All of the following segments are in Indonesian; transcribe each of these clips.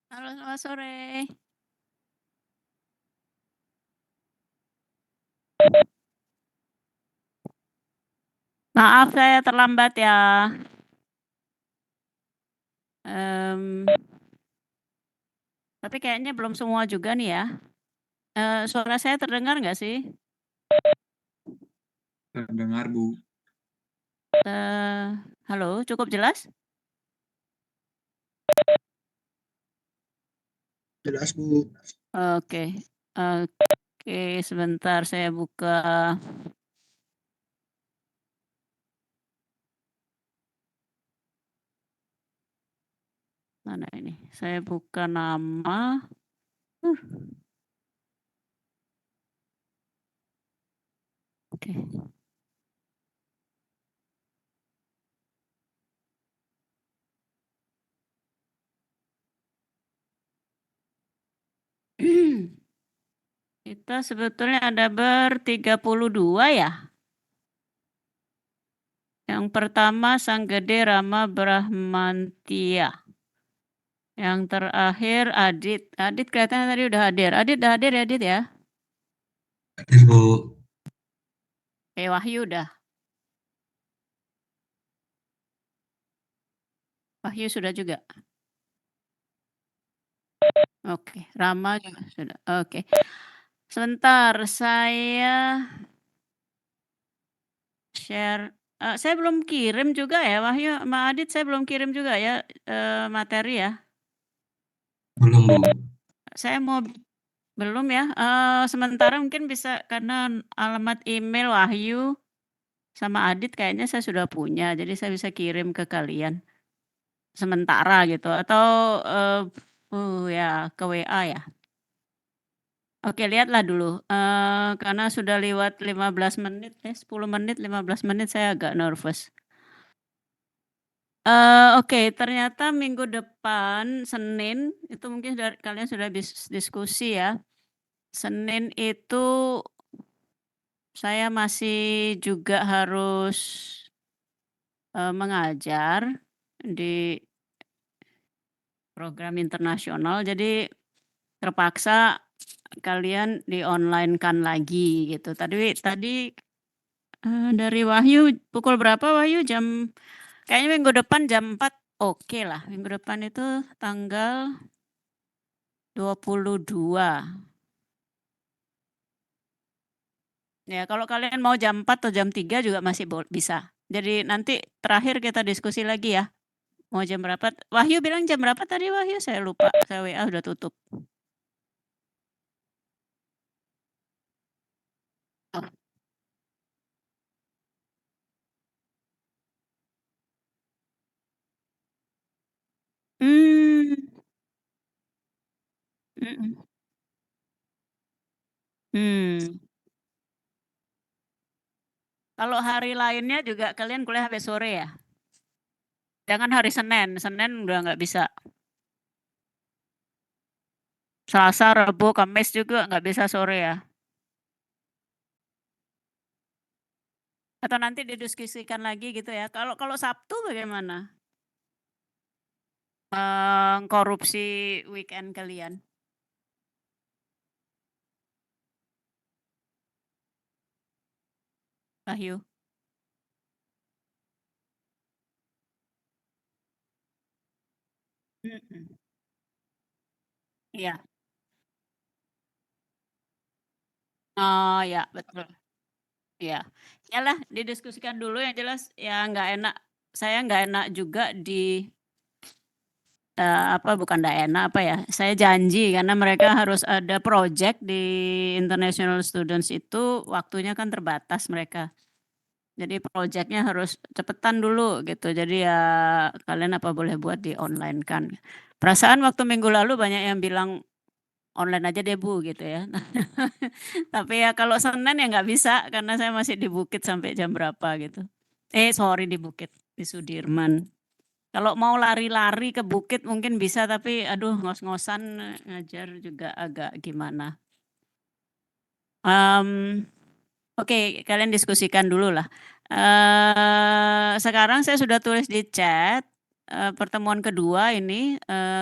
Halo, selamat sore. Maaf saya terlambat ya. Mmm, tapi kayaknya belum semua juga nih ya. Suara saya terdengar nggak sih? Terdengar, Bu. Halo, cukup jelas? Jelas, Bu. Oke. Oke, sebentar saya buka. Mana ini? Saya buka nama. Oke. Kita sebetulnya ada 32 ya. Yang pertama Sanggede Rama Brahmantia. Yang terakhir Adit. Adit kelihatannya tadi udah hadir. Adit udah hadir ya, Adit ya? Hadir, Bu. Wahyu udah. Wahyu sudah juga? Oke, Rama juga sudah, oke. Sebentar, saya share, saya belum kirim juga ya, Wahyu sama Adit saya belum kirim juga ya, materi ya? Belum, Bu. Saya mau belum ya? Sementara mungkin bisa karena alamat email Wahyu sama Adit kayaknya saya sudah punya, jadi saya bisa kirim ke kalian. Sementara gitu atau, ya ke WA ya? Oke lihatlah dulu, karena sudah lewat 15 menit 10 menit, 15 menit saya agak nervous. Oke ternyata minggu depan Senin, itu mungkin kalian sudah diskusi ya. Senin itu saya masih juga harus, mengajar di program internasional jadi terpaksa kalian di-online-kan lagi gitu. Tadi, dari Wahyu pukul berapa Wahyu? Kayaknya minggu depan jam 4 oke lah. Minggu depan itu tanggal 22. Ya kalau kalian mau jam 4 atau jam 3 juga masih bisa. Jadi nanti terakhir kita diskusi lagi ya. Mau jam berapa? Wahyu bilang jam berapa tadi Wahyu? Saya lupa, saya WA udah tutup. Oh. Mmm. Mhm. Mmm. Kalau hari lainnya juga kalian kuliah sampai sore ya? Jangan hari Senin, Senin udah nggak bisa. Selasa, Rabu, Kamis juga nggak bisa sore ya? Atau nanti didiskusikan lagi gitu ya? Kalau kalau Sabtu bagaimana? Korupsi weekend kalian? Wahyu? Mhm. Iya. Oh ya, betul. Iya. Iyalah didiskusikan dulu yang jelas ya nggak enak saya nggak enak juga bukan nggak enak, apa ya, saya janji karena mereka harus ada project di international students itu waktunya kan terbatas mereka. Jadi projeknya harus cepetan dulu gitu. Jadi ya kalian apa boleh buat di-online kan. Perasaan waktu minggu lalu banyak yang bilang, "Online aja deh Bu," gitu ya. Tapi ya kalau Senin ya nggak bisa karena saya masih di Bukit sampai jam berapa gitu. Sorry di Bukit, di Sudirman. Kalau mau lari-lari ke bukit mungkin bisa, tapi aduh ngos-ngosan ngajar juga agak gimana. Oke kalian diskusikan dulu lah. Sekarang saya sudah tulis di chat, pertemuan kedua ini,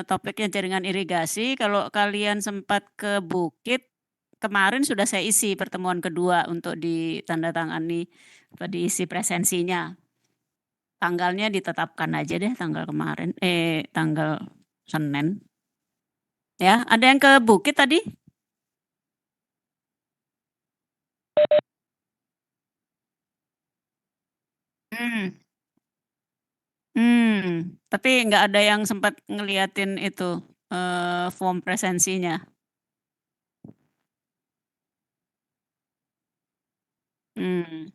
topiknya jaringan irigasi. Kalau kalian sempat ke Bukit, kemarin sudah saya isi pertemuan kedua untuk ditandatangani atau diisi presensinya. Tanggalnya ditetapkan aja deh tanggal kemarin, tanggal Senin. Ya, ada yang ke Bukit tadi? Hmm. Tapi nggak ada yang sempat ngeliatin itu, form presensinya? Mmm,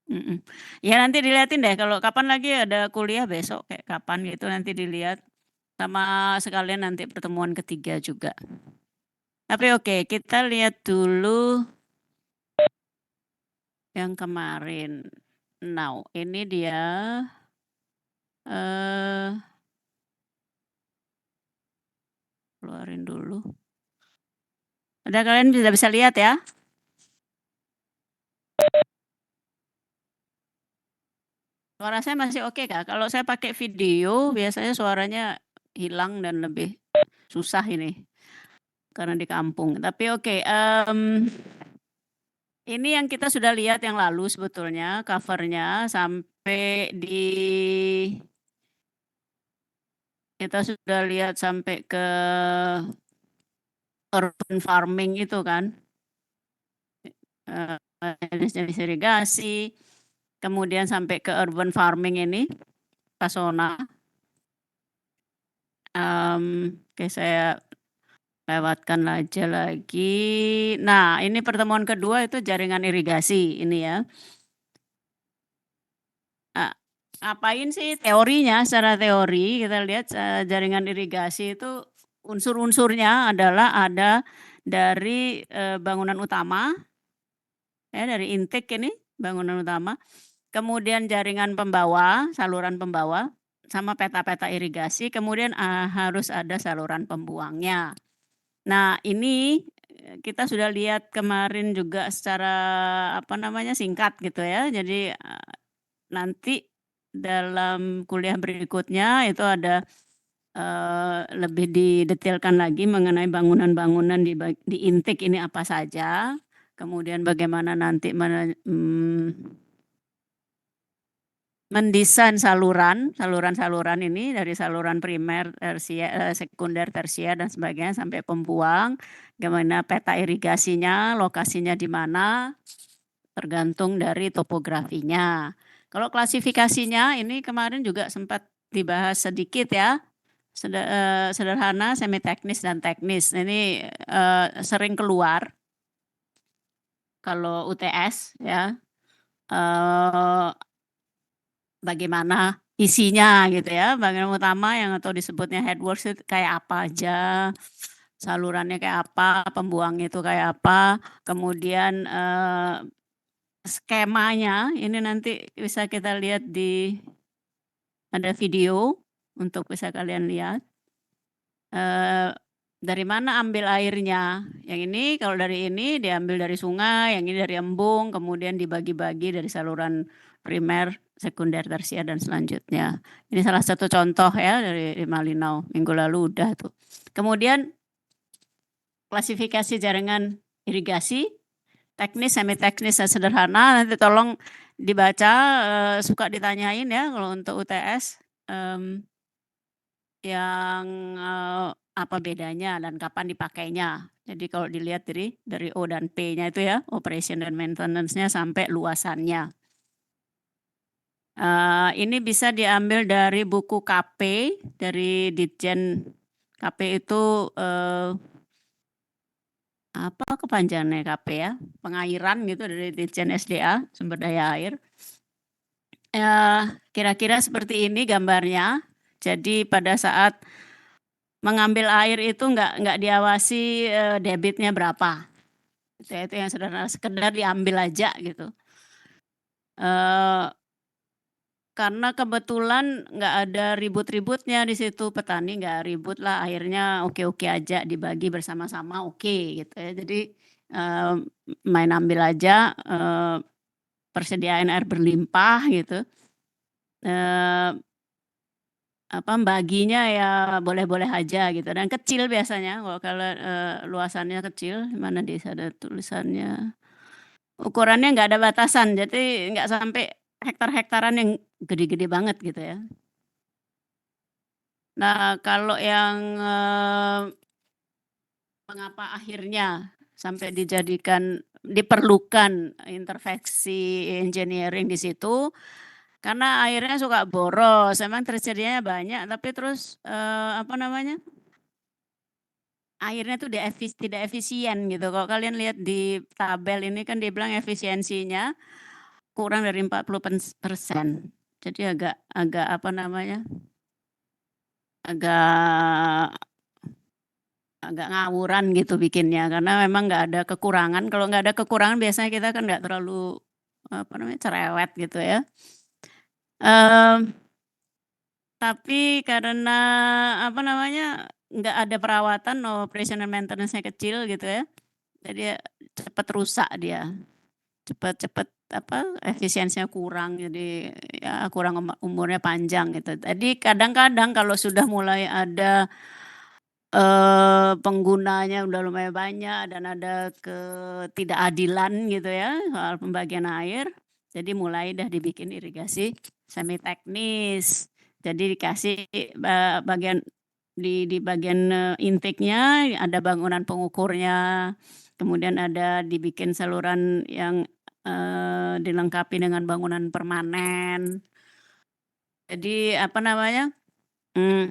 mhm. Ya nanti diliatin deh kalau kapan lagi ada kuliah besok kayak kapan gitu nanti dilihat, sama sekalian nanti pertemuan ketiga juga. Tapi oke, kita lihat dulu yang kemarin. Now, ini dia, eee, keluarin dulu. Udah kalian sudah bisa lihat ya? Suara saya masih oke Kak? Kalau saya pakai video biasanya suaranya hilang dan lebih susah ini, karena di kampung. Tapi oke, ini yang kita sudah lihat yang lalu sebetulnya cover-nya sampai di kita sudah lihat sampai ke urban farming itu kan, jenis-jenis irigasi, kemudian sampai ke urban farming ini, pesona, oke saya lewatkan aja lagi. Nah, ini pertemuan kedua itu jaringan irigasi ini ya. A ngapain sih teorinya, secara teori kita lihat, jaringan irigasi itu unsur-unsurnya adalah ada dari, bangunan utama, ya dari intake ini, bangunan utama, kemudian jaringan pembawa, saluran pembawa, sama peta-peta irigasi, kemudian, harus ada saluran pembuangnya. Nah ini, kita sudah lihat kemarin juga secara, apa namanya, singkat gitu ya. Jadi, nanti dalam kuliah berikutnya itu ada, lebih didetailkan lagi mengenai bangunan-bangunan di intake ini apa saja, kemudian bagaimana nanti mendesain saluran-saluran ini dari saluran primer, sekunder, tersier, dan sebagainya sampai pembuang, bagaimana peta irigasinya, lokasinya di mana, tergantung dari topografinya. Kalau klasifikasinya ini kemarin juga sempat dibahas sedikit ya, sederhana, semi teknis, dan teknis. Ini, sering keluar kalau UTS ya, eee bagaimana isinya gitu ya, bagian utama yang atau disebutnya headworks itu kayak apa aja, salurannya kayak apa, pembuangnya itu kayak apa, kemudian, skemanya ini nanti bisa kita lihat ada video untuk bisa kalian lihat, eee, dari mana ambil airnya, yang ini kalau dari ini diambil dari sungai, yang ini dari embung, kemudian dibagi-bagi dari saluran primer, sekunder, tersier, dan selanjutnya. Ini salah satu contoh ya dari Malinau, minggu lalu udah tuh. Kemudian klasifikasi jaringan irigasi, teknis, semi teknis, dan sederhana, nanti tolong dibaca, suka ditanyain ya kalau untuk UTS, yang, apa bedanya dan kapan dipakainya. Jadi kalau dilihat dari O dan P-nya itu ya, operation dan maintenance-nya sampai luasannya. Ini bisa diambil dari buku KP, dari Ditjen KP itu, apa kepanjangannya KP ya, pengairan gitu dari Ditjen SDA, Sumber Daya Air. Kira-kira seperti ini gambarnya. Jadi pada saat mengambil air itu nggak diawasi, debitnya berapa, gitu ya, itu yang sederhana, sekedar diambil aja gitu. Karena kebetulan nggak ada ribut-ributnya di situ, petani nggak ribut lah, airnya oke-oke aja, dibagi bersama-sama oke gitu ya. Jadi, eee, main ambil aja, persediaan air berlimpah gitu, eee baginya ya boleh-boleh aja gitu dan kecil biasanya kalau luasannya kecil, mana di ada tulisannya. Ukurannya nggak ada batasan, jadi nggak sampai hektar-hektaran yang gede-gede banget gitu ya. Nah, kalau yang, mengapa akhirnya sampai diperlukan intervensi engineering di situ, karena airnya suka boros, emang tersedianya banyak tapi terus, airnya tuh tidak efisien gitu. Kalau kalian lihat di tabel ini kan dia bilang efisiensinya kurang dari 40%. Jadi agak agak agak agak ngawuran gitu bikinnya, karena memang nggak ada kekurangan. Kalau nggak ada kekurangan biasanya kita kan nggak terlalu, cerewet gitu ya. Mmm, tapi karena nggak ada perawatan, operation and maintenance-nya kecil gitu ya, jadi ya cepet rusak dia. Cepet efisiensinya kurang, jadi ya kurang umurnya panjang gitu. Jadi kadang-kadang kalau sudah mulai ada, penggunanya udah lumayan banyak dan ada ketidakadilan gitu ya soal pembagian air, jadi mulai dah dibikin irigasi semi teknis. Jadi dikasih, bagian di bagian, intake-nya ada bangunan pengukurnya, kemudian ada dibikin saluran yang, dilengkapi dengan bangunan permanen. Jadi mmm,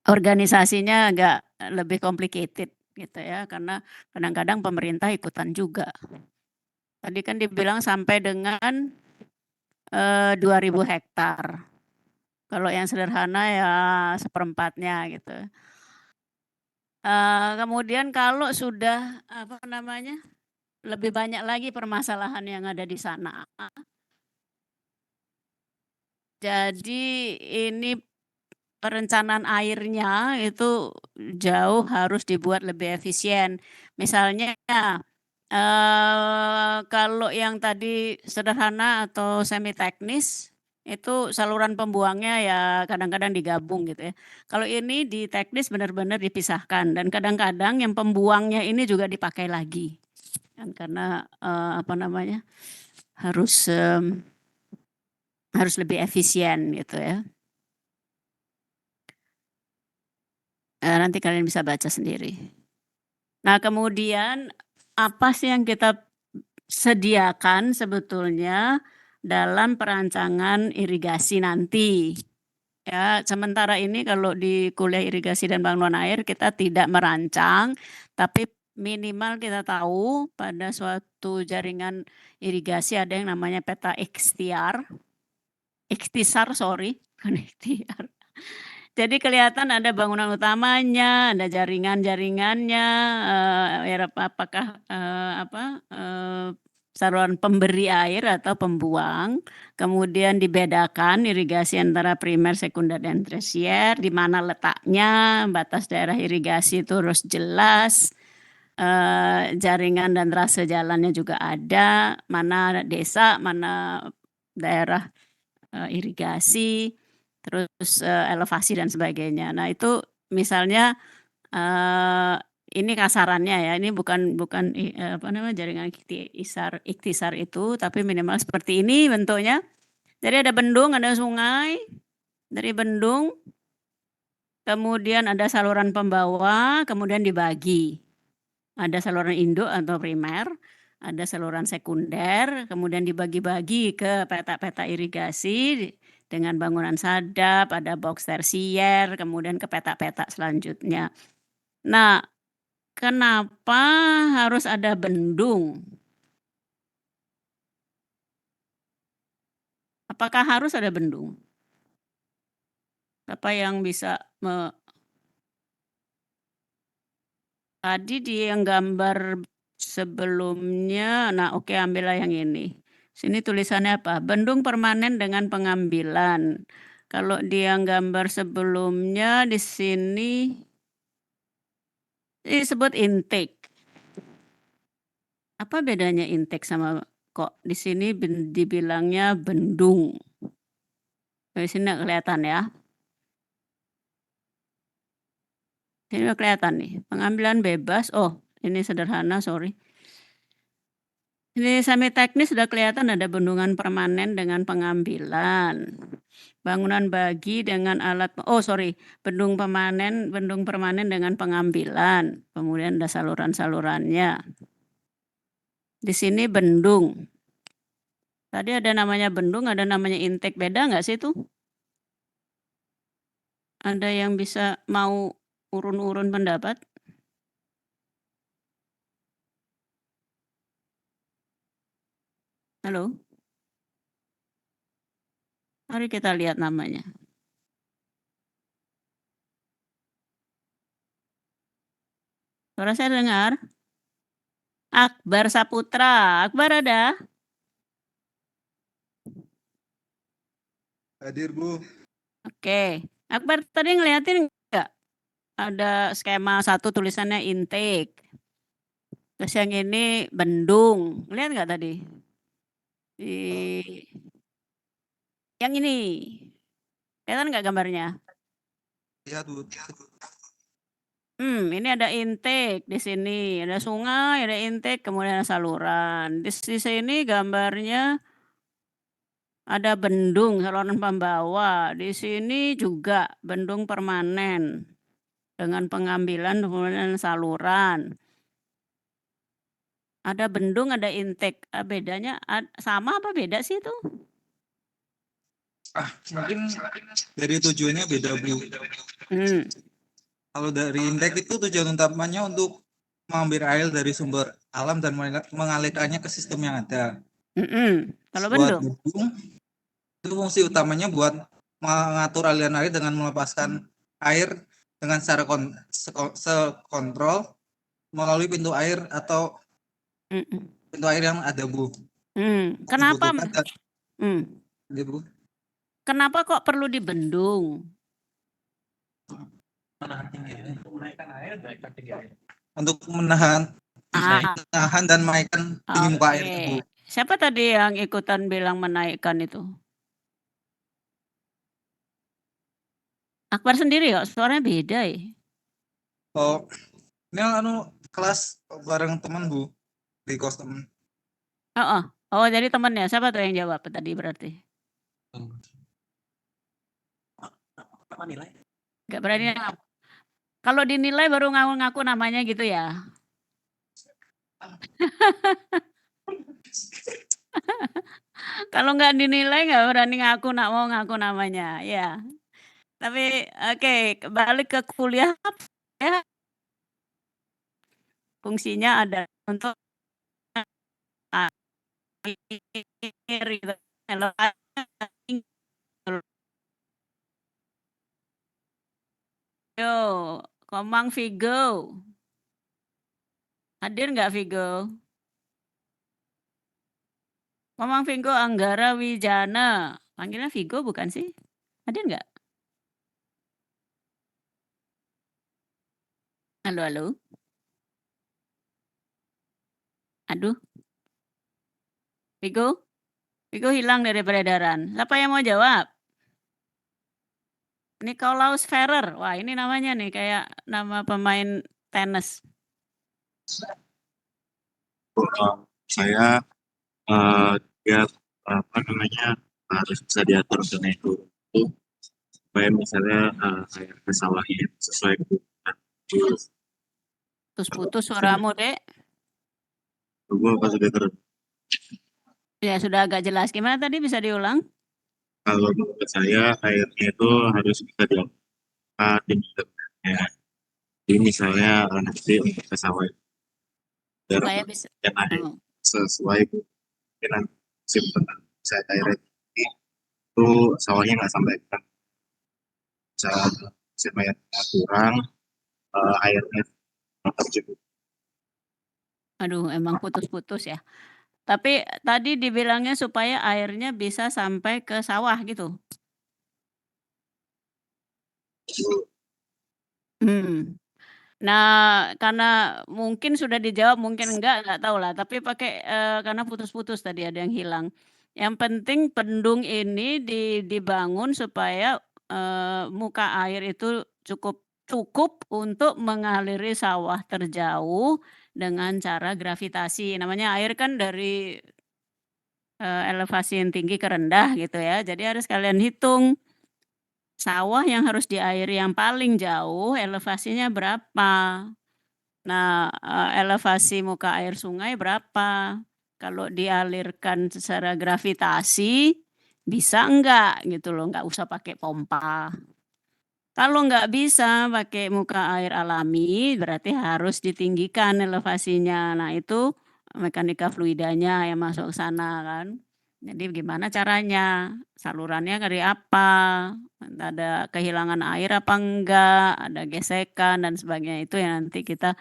organisasinya agak lebih complicated gitu ya, karena kadang-kadang pemerintah ikutan juga. Tadi kan dibilang sampai dengan, 2.000 hektar. Kalau yang sederhana ya seperempatnya gitu. Kemudian kalau sudah, lebih banyak lagi permasalahan yang ada di sana. Jadi ini perencanaan airnya itu jauh harus dibuat lebih efisien. Misalnya, kalau yang tadi sederhana atau semi teknis, itu saluran pembuangnya ya kadang-kadang digabung gitu ya. Kalau ini di teknis benar-benar dipisahkan dan kadang-kadang yang pembuangnya ini juga dipakai lagi. Kan karena, harus, harus lebih efisien gitu ya. Nanti kalian bisa baca sendiri. Nah, kemudian apa sih yang kita sediakan sebetulnya dalam perancangan irigasi nanti? Ya, sementara ini kalau di kuliah irigasi dan bangunan air kita tidak merancang, tapi minimal kita tahu pada suatu jaringan irigasi ada yang namanya peta ikhtisar sorry, bukan ikhtiar. Jadi kelihatan ada bangunan utamanya, ada jaringan-jaringannya, apakah, saluran pemberi air atau pembuang, kemudian dibedakan irigasi antara primer, sekunder, dan tersier, di mana letaknya, batas daerah irigasi itu harus jelas, jaringan dan trase jalannya juga ada, mana desa, mana daerah, irigasi, terus, elevasi dan sebagainya. Nah itu misalnya, ini kasarannya ya, ini bukan bukan jaringan ikhtisar itu, tapi minimal seperti ini bentuknya. Jadi ada bendung, ada sungai, dari bendung, kemudian ada saluran pembawa, kemudian dibagi. Ada saluran induk atau primer, ada saluran sekunder, kemudian dibagi-bagi ke peta-peta irigasi dengan bangunan sadap, ada box tersier, kemudian ke peta-peta selanjutnya. Nah, kenapa harus ada bendung? Apakah harus ada bendung? Siapa yang bisa tadi di yang gambar sebelumnya, nah oke ambillah yang ini. Sini tulisannya apa? Bendung permanen dengan pengambilan. Kalau di yang gambar sebelumnya di sini disebut intake. Apa bedanya intake sama kok di sini dibilangnya bendung? Di sini nggak kelihatan ya. Ini udah kelihatan nih, pengambilan bebas ini sederhana sorry. Ini semi teknis sudah kelihatan ada bendungan permanen dengan pengambilan, bangunan bagi dengan alat bendung permanen dengan pengambilan, kemudian ada saluran-salurannya. Di sini bendung. Tadi ada namanya bendung, ada namanya intake, beda nggak sih itu? Ada yang bisa mau urun-urun pendapat? Halo? Mari kita lihat namanya. Suara saya dengar? Akbar Saputra. Akbar ada? Hadir, Bu. Oke. Akbar tadi ngeliatin nggak? Ada skema satu tulisannya intake. Terus yang ini bendung. Lihat nggak tadi? Di yang ini. Kelihatan nggak gambarnya? Lihat, Bu. Ini ada intake di sini, ada sungai, ada intake, kemudian ada saluran. Di sini gambarnya ada bendung, saluran pembawa. Di sini juga bendung permanen dengan pengambilan kemudian saluran. Ada bendung, ada intake. Bedanya sama apa beda sih itu? Mungkin dari tujuannya beda, Bu. Kalau dari intake itu tujuan utamanya untuk mengambil air dari sumber alam dan mengalirkannya ke sistem yang ada. Kalau Buat bendung? bendung, itu fungsi utamanya buat mengatur aliran air dengan melepaskan air dengan secara sekontrol melalui pintu air atau pintu air yang ada, Bu. Kenapa? Dibutuhkan gitu, Bu. Kenapa kok perlu dibendung? Untuk menahan dan menaikkan tinggi muka air, Bu. Siapa tadi yang ikutan bilang menaikkan itu? Akbar sendiri kok, suaranya beda ya? Oh, ini kelas bareng teman, Bu, di kos teman. Oh, jadi temannya. Siapa tuh yang jawab tadi berarti? Nggak berani. Kalau dinilai baru ngaku-ngaku namanya gitu ya? Kalau nggak dinilai nggak berani mau ngaku namanya, ya. Tapi oke, balik ke kuliah ya, fungsinya ada untuk air gitu. Yo, Komang Vigo. Hadir nggak Vigo? Komang Vigo Anggara Wijana. Panggilnya Vigo bukan sih? Hadir nggak? Halo, halo. Aduh. Vigo? Vigo hilang dari peredaran. Siapa yang mau jawab? Nicolaus Ferrer. Wah, ini namanya nih kayak nama pemain tenis. Saya dia harus bisa diatur dengan itu supaya misalnya air ke sawahnya sesuai kebutuhan. Putus-putus suaramu, Dek. Gua apa sudah terus? Ya, sudah agak jelas. Gimana tadi bisa diulang? Kalau menurut saya airnya itu harus bisa diangkat ya. Jadi misalnya nanti untuk ke sawah Supaya bisa. air sesuai dengan musim saya airnya tinggi, itu sawahnya nggak sampai kan musim airnya kurang, airnya tetap cukup. Aduh, emang putus-putus ya. Tapi tadi dibilangnya supaya airnya bisa sampai ke sawah gitu? Nah, karena mungkin sudah dijawab, mungkin enggak tahulah. Tapi pakai, karena putus-putus tadi ada yang hilang. Yang penting bendung ini dibangun supaya, muka air itu cukup cukup untuk mengaliri sawah terjauh dengan cara gravitasi. Namanya air kan dari elevasi yang tinggi ke rendah gitu ya. Jadi harus kalian hitung sawah yang harus diairi yang paling jauh elevasinya berapa. Nah, elevasi muka air sungai berapa? Kalau dialirkan secara gravitasi bisa enggak gitu loh, nggak usah pakai pompa. Kalau nggak bisa pakai muka air alami, berarti harus ditinggikan elevasinya. Nah, itu mekanika fluidanya yang masuk ke sana kan. Jadi gimana caranya? Salurannya dari apa? Ada kehilangan air apa enggak? Ada gesekan dan sebagainya. Itu yang nanti kita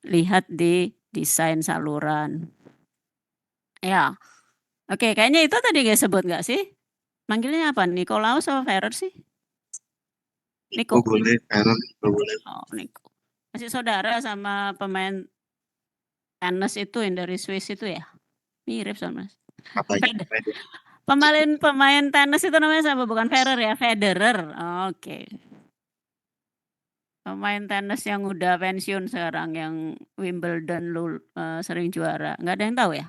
lihat di desain saluran. Ya. Oke, kayaknya itu tadi sebut nggak sih? Manggilnya apa? Nikolaus atau Ferrer sih? Niko. boleh, boleh. Oh, Niko. Masih saudara sama pemain tenis itu yang dari Swiss itu ya? Mirip sama. Apa Pemain tenis itu namanya sama, bukan Federer ya, Federer. Oke. Pemain tenis yang udah pensiun sekarang yang Wimbledon sering juara. Nggak ada yang tahu ya?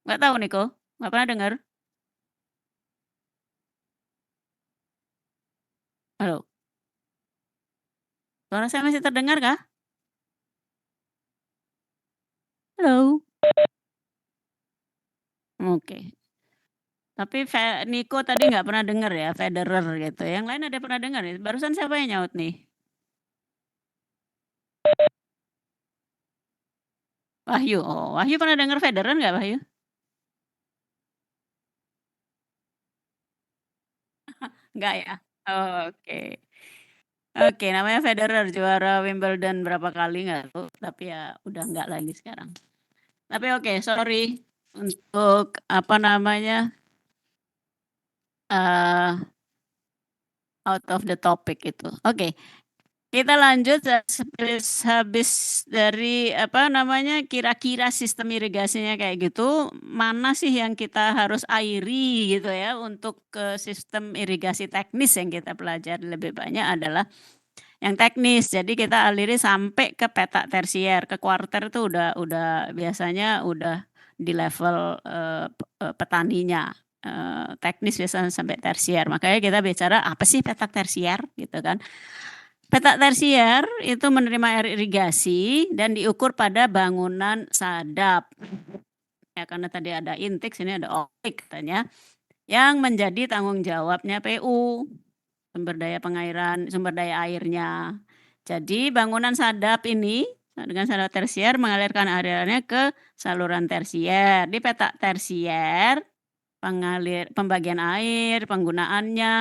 Nggak tahu Niko? Nggak pernah dengar? Halo? Suara saya masih terdengar kah? Halo? Oke. Tapi Niko tadi nggak pernah dengar ya, Federer gitu. Yang lain ada pernah dengar ya? Barusan siapa yang nyaut nih? Wahyu. Oh, Wahyu pernah dengar Federer nggak Wahyu? Nggak ya? Oke. Oke, namanya Federer, juara Wimbledon berapa kali nggak tahu, tapi ya udah nggak lagi sekarang. Tapi oke, sorry untuk apa namanya, out of the topic itu. Oke, kita lanjut habis dari apa namanya, kira-kira sistem irigasinya kayak gitu, mana sih yang kita harus airi gitu ya, untuk sistem irigasi teknis yang kita pelajari lebih banyak adalah yang teknis. Jadi kita aliri sampai ke petak tersier, ke kuarter itu udah biasanya udah di level petaninya. Teknis biasanya sampai tersier. Makanya kita bicara apa sih petak tersier gitu kan. Petak tersier itu menerima air irigasi dan diukur pada bangunan sadap. Ya karena tadi ada intake, sini ada outake katanya. Yang menjadi tanggung jawabnya PU. Sumber daya pengairan, sumber daya airnya. Jadi bangunan sadap ini dengan sadap tersier mengalirkan airnya ke saluran tersier. Di petak tersier pembagian air, penggunaannya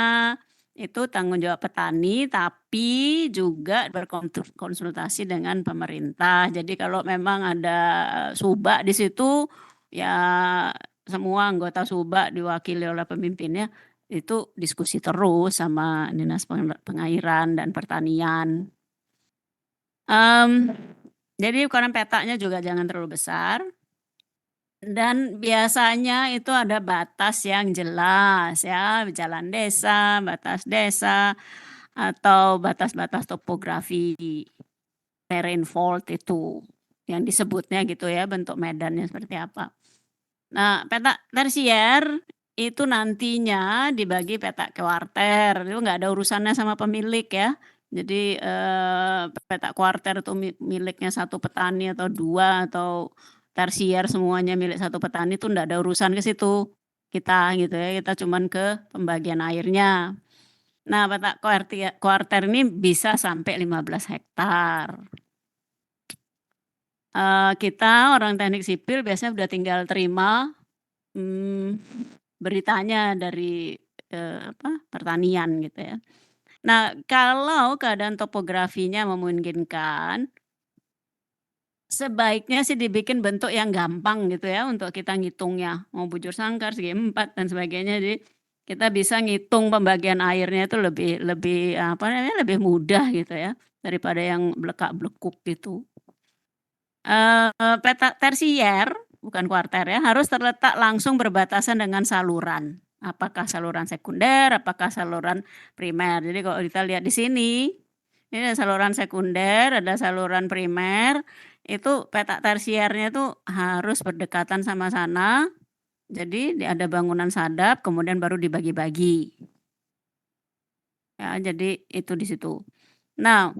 itu tanggung jawab petani, tapi juga berkonsultasi dengan pemerintah. Jadi kalau memang ada subak di situ, ya semua anggota subak diwakili oleh pemimpinnya itu diskusi terus sama Dinas Pengairan dan Pertanian. Jadi ukuran petaknya juga jangan terlalu besar. Dan biasanya itu ada batas yang jelas ya, jalan desa, batas desa, atau batas-batas topografi terrain fault itu yang disebutnya gitu ya, bentuk medannya seperti apa. Nah, petak tersier itu nantinya dibagi petak kuarter, itu nggak ada urusannya sama pemilik ya. Jadi petak kuarter itu miliknya satu petani atau dua, atau tersier semuanya milik satu petani, itu nggak ada urusan ke situ kita gitu ya, kita cuman ke pembagian airnya. Nah, petak kuarter ini bisa sampai 15 hektar. Kita orang teknik sipil biasanya udah tinggal terima beritanya dari pertanian gitu ya. Nah, kalau keadaan topografinya memungkinkan, sebaiknya sih dibikin bentuk yang gampang gitu ya untuk kita ngitungnya. Mau bujur sangkar, segi 4 dan sebagainya. Jadi kita bisa ngitung pembagian airnya itu lebih apa namanya, lebih mudah gitu ya daripada yang blekak-blekuk gitu. Petak tersier, bukan kuarter ya, harus terletak langsung berbatasan dengan saluran. Apakah saluran sekunder, apakah saluran primer. Jadi kalau kita lihat di sini, ini ada saluran sekunder, ada saluran primer, itu peta tersiernya itu harus berdekatan sama sana. Jadi ada bangunan sadap, kemudian baru dibagi-bagi. Ya, jadi itu di situ. Nah,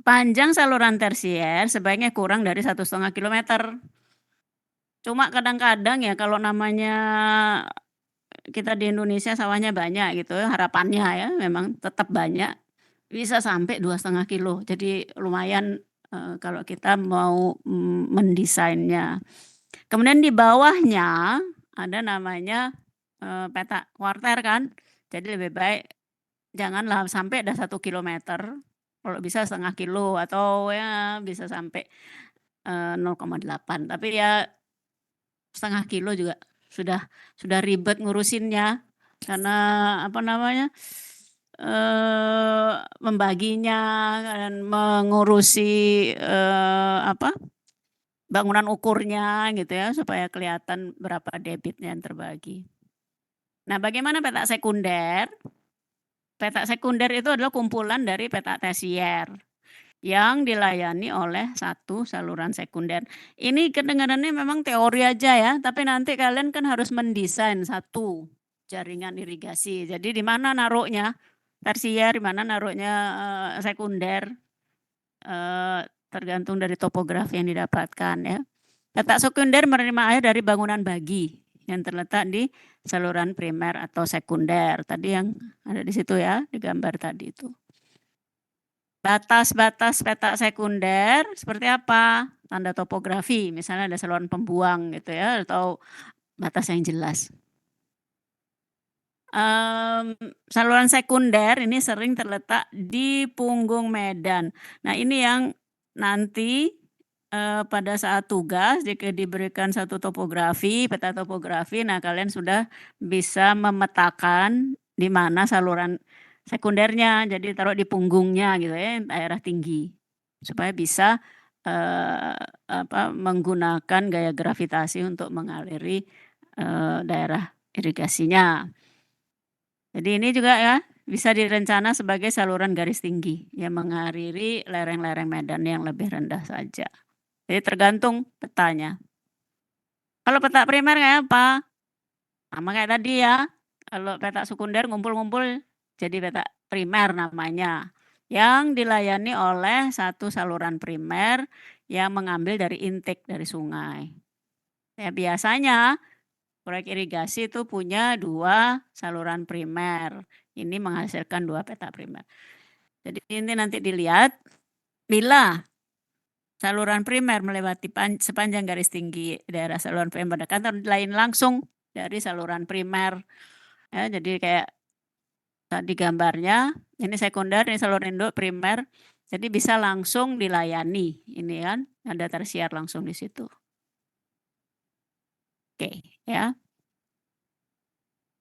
panjang saluran tersier sebaiknya kurang dari 1,5 kilometer. Cuma kadang-kadang ya kalau namanya kita di Indonesia sawahnya banyak gitu ya, harapannya ya memang tetap banyak, bisa sampai 2,5 kilo. Jadi lumayan, kalau kita mau, mendesainnya. Kemudian di bawahnya ada namanya, peta kuarter kan, jadi lebih baik janganlah sampai ada 1 kilometer, kalau bisa 0,5 kilo atau ya bisa sampai, 0,8, tapi ya 0,5 kilo juga sudah ribet ngurusinnya, karena apa namanya, membaginya dan mengurusi, apa, bangunan ukurnya gitu ya, supaya kelihatan berapa debitnya yang terbagi. Nah, bagaimana peta sekunder? Peta sekunder itu adalah kumpulan dari peta tersier yang dilayani oleh satu saluran sekunder. Ini kedengarannya memang teori aja ya, tapi nanti kalian kan harus mendesain satu jaringan irigasi. Jadi di mana naruhnya tersier, di mana naruhnya, sekunder, tergantung dari topografi yang didapatkan ya. Peta sekunder menerima air dari bangunan bagi yang terletak di saluran primer atau sekunder. Tadi yang ada di situ ya, di gambar tadi itu. Batas-batas peta sekunder seperti apa? Tanda topografi, misalnya ada saluran pembuang gitu ya, atau batas yang jelas. Saluran sekunder ini sering terletak di punggung medan. Nah, ini yang nanti, pada saat tugas jika diberikan satu topografi, peta topografi, nah kalian sudah bisa memetakan di mana saluran sekundernya, jadi taruh di punggungnya gitu ya, daerah tinggi. Supaya bisa, menggunakan gaya gravitasi untuk mengaliri, daerah irigasinya. Jadi ini juga ya, bisa direncana sebagai saluran garis tinggi yang mengaliri lereng-lereng medan yang lebih rendah saja. Jadi tergantung petanya. Kalau peta primer kayak apa? Sama kayak tadi ya, kalau peta sekunder ngumpul-ngumpul jadi peta primer namanya, yang dilayani oleh satu saluran primer yang mengambil dari intake dari sungai. Ya biasanya proyek irigasi itu punya 2 saluran primer, ini menghasilkan 2 peta primer. Jadi ini nanti dilihat, bila saluran primer melewati sepanjang garis tinggi daerah saluran primer dekat lain langsung dari saluran primer. Ya, jadi kayak tadi gambarnya, ini sekunder, ini saluran induk, primer, jadi bisa langsung dilayani, ini kan, ada tersier langsung di situ. Oke, ya.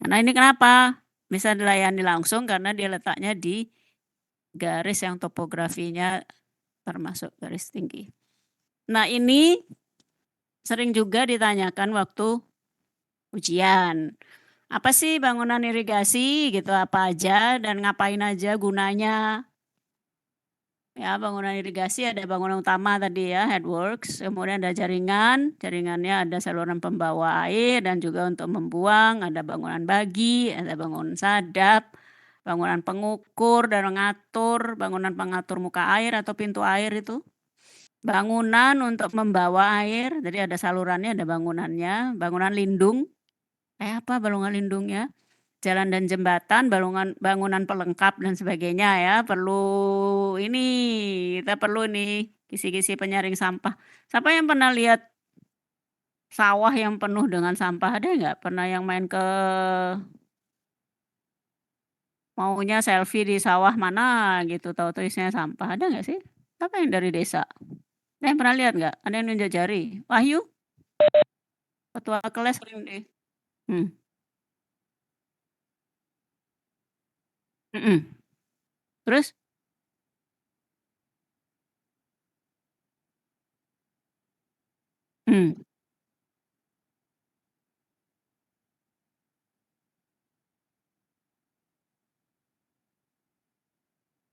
Nah ini kenapa bisa dilayani langsung, karena dia letaknya di garis yang topografinya termasuk garis tinggi. Nah ini sering juga ditanyakan waktu ujian. Apa sih bangunan irigasi gitu, apa aja dan ngapain aja gunanya? Ya, bangunan irigasi ada bangunan utama tadi ya, headworks, kemudian ada jaringan, jaringannya ada saluran pembawa air dan juga untuk membuang, ada bangunan bagi, ada bangunan sadap, bangunan pengukur dan mengatur, bangunan pengatur muka air atau pintu air itu. Bangunan untuk membawa air, jadi ada salurannya, ada bangunannya, bangunan lindung. Apa bangunan lindungnya? Jalan dan jembatan, bangunan pelengkap dan sebagainya ya, perlu ini, kita perlu nih kisi-kisi penyaring sampah. Siapa yang pernah lihat sawah yang penuh dengan sampah, ada nggak? Pernah yang main ke maunya selfie di sawah mana gitu, tahu-tahu isinya sampah, ada nggak sih? Siapa yang dari desa? Ada yang pernah lihat nggak? Ada yang nunjuk jari? Wahyu? Ketua kelas sering deh. Mhm. Terus? Mmm.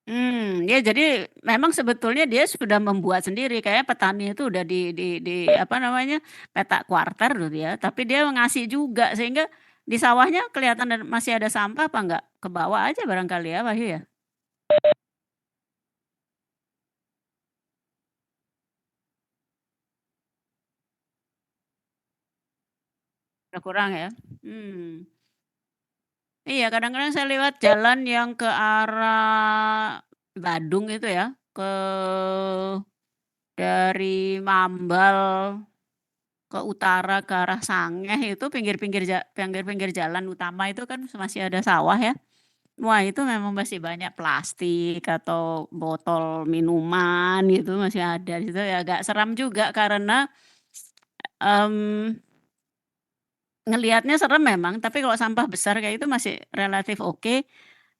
Ya jadi memang sebetulnya dia sudah membuat sendiri, kayak petani itu udah di apa namanya, peta kuarter gitu ya, tapi dia ngasih juga sehingga di sawahnya kelihatan dan masih ada sampah apa enggak? Ke bawah aja barangkali ya, Wahyu ya? Udah kurang ya? Mmm. Iya, kadang-kadang saya lewat jalan yang ke arah Badung itu ya, dari Mambal ke utara ke arah Sangeh itu pinggir-pinggir jalan utama itu kan masih ada sawah ya. Wah, itu memang masih banyak plastik atau botol minuman gitu masih ada di situ ya, agak seram juga karena, mmm, ngelihatnya serem memang, tapi kalau sampah besar kayak itu masih relatif oke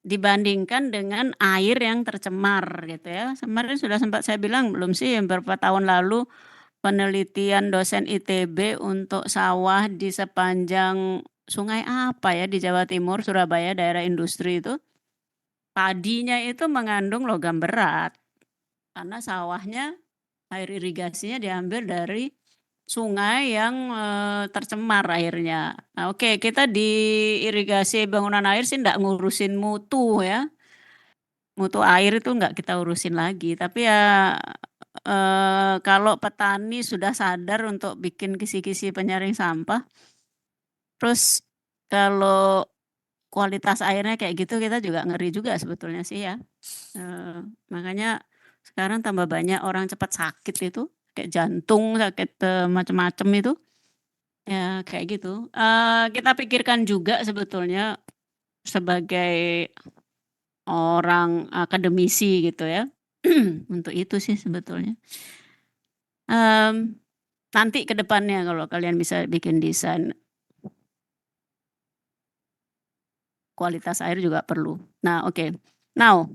dibandingkan dengan air yang tercemar gitu ya. Kemarin sudah sempat saya bilang belum sih yang beberapa tahun lalu penelitian dosen ITB untuk sawah di sepanjang sungai apa ya di Jawa Timur, Surabaya daerah industri itu, padinya itu mengandung logam berat karena sawahnya air irigasinya diambil dari sungai yang, tercemar airnya. Nah, oke, kita di irigasi bangunan air sih ndak ngurusin mutu ya, mutu air itu nggak kita urusin lagi, tapi ya, kalau petani sudah sadar untuk bikin kisi-kisi penyaring sampah, terus kalau kualitas airnya kayak gitu kita juga ngeri juga sebetulnya sih ya. Makanya sekarang tambah banyak orang cepat sakit itu, kayak jantung, sakit, macem-macem itu, ya kayak gitu. Kita pikirkan juga sebetulnya sebagai orang akademisi gitu ya, untuk itu sih sebetulnya. Mmm, Nanti ke depannya kalau kalian bisa bikin desain, kualitas air juga perlu. Nah, oke. Now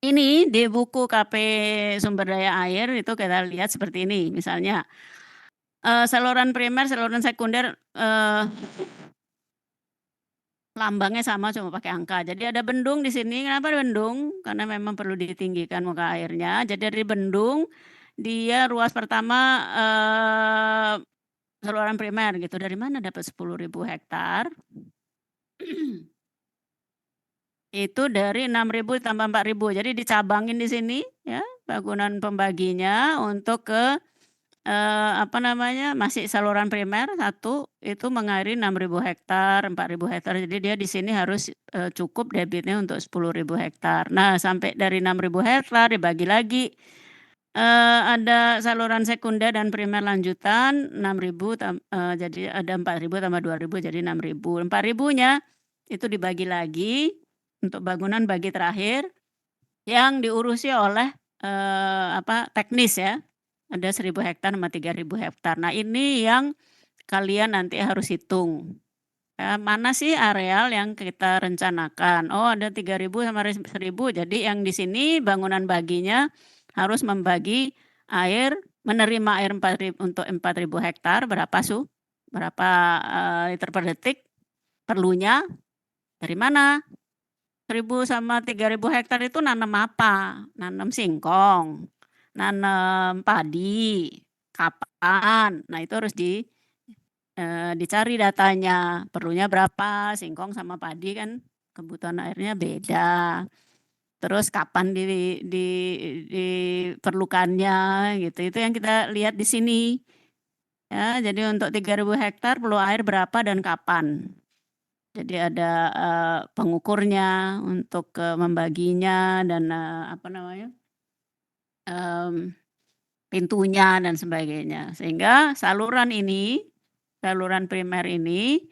ini di buku KP Sumber Daya Air itu kita lihat seperti ini misalnya, saluran primer, saluran sekunder, lambangnya sama cuma pakai angka. Jadi ada bendung di sini, kenapa ada bendung? Karena memang perlu ditinggikan muka airnya. Jadi dari bendung, dia ruas pertama, saluran primer gitu, dari mana dapat 10.000 hektar? Itu dari 6.000 tambah 4.000. Jadi dicabangin di sini ya, bangunan pembaginya untuk ke, apa namanya, masih saluran primer satu itu mengairi 6.000 hektar, 4.000 hektar. Jadi dia di sini harus, cukup debitnya untuk 10.000 hektar. Nah, sampai dari 6.000 hektar dibagi lagi, ada saluran sekunder dan primer lanjutan 6.000 jadi ada 4.000 tambah 2.000 jadi 6.000. 4.000-nya itu dibagi lagi untuk bangunan bagi terakhir yang diurusi oleh, teknis ya. Ada 1.000 hektar sama 3.000 hektar. Nah, ini yang kalian nanti harus hitung, mana sih areal yang kita rencanakan. Oh, ada 3.000 sama 1.000, jadi yang di sini bangunan baginya harus membagi air, menerima air untuk 4.000 hektar berapa, liter per detik perlunya, dari mana? 1.000 sama 3.000 hektar itu nanam apa? Nanam singkong, nanam padi, kapan? Nah, itu harus dicari datanya, perlunya berapa, singkong sama padi kan kebutuhan airnya beda. Terus kapan diperlukannya gitu, itu yang kita lihat di sini. Ya, jadi untuk 3.000 hektar perlu air berapa dan kapan. Jadi ada, pengukurnya untuk, membaginya dan, apa namanya, pintunya dan sebagainya. Sehingga saluran primer ini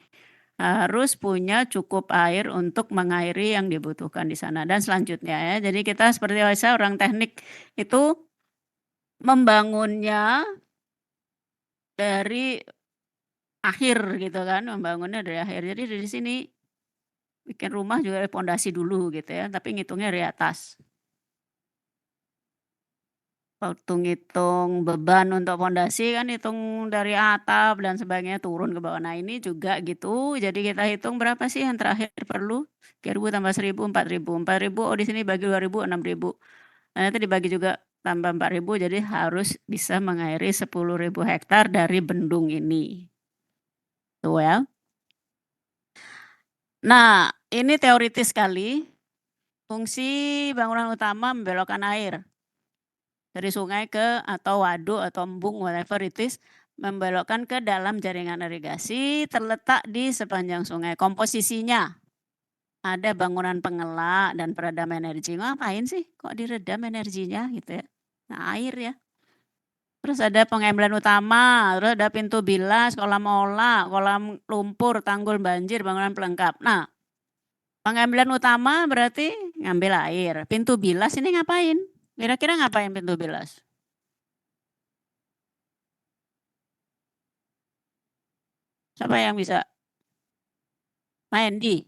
harus punya cukup air untuk mengairi yang dibutuhkan di sana dan selanjutnya ya. Jadi kita seperti biasa orang teknik itu membangunnya dari akhir gitu kan, membangunnya dari akhir. Jadi dari sini bikin rumah juga dari pondasi dulu gitu ya, tapi ngitungnya dari atas. Waktu ngitung beban untuk fondasi kan hitung dari atap dan sebagainya turun ke bawah. Nah ini juga gitu, jadi kita hitung berapa sih yang terakhir perlu, 3.000 tambah 1.000, 4.000. 4.000, oh di sini bagi 2.000, 6.000. Nah nanti dibagi juga tambah 4.000, jadi harus bisa mengairi 10.000 hektar dari bendung ini. Tuh ya. Nah ini teoritis sekali, fungsi bangunan utama membelokkan air dari sungai ke atau waduk atau embung whatever it is, membelokkan ke dalam jaringan irigasi terletak di sepanjang sungai. Komposisinya ada bangunan pengelak dan peredam energi. Ngapain sih kok diredam energinya gitu ya? Nah, air ya. Terus ada pengembelan utama, terus ada pintu bilas, kolam olah, kolam lumpur, tanggul banjir, bangunan pelengkap. Nah, pengembelan utama berarti ngambil air. Pintu bilas ini ngapain? Kira-kira ngapain pintu bilas? Siapa yang bisa? Main di?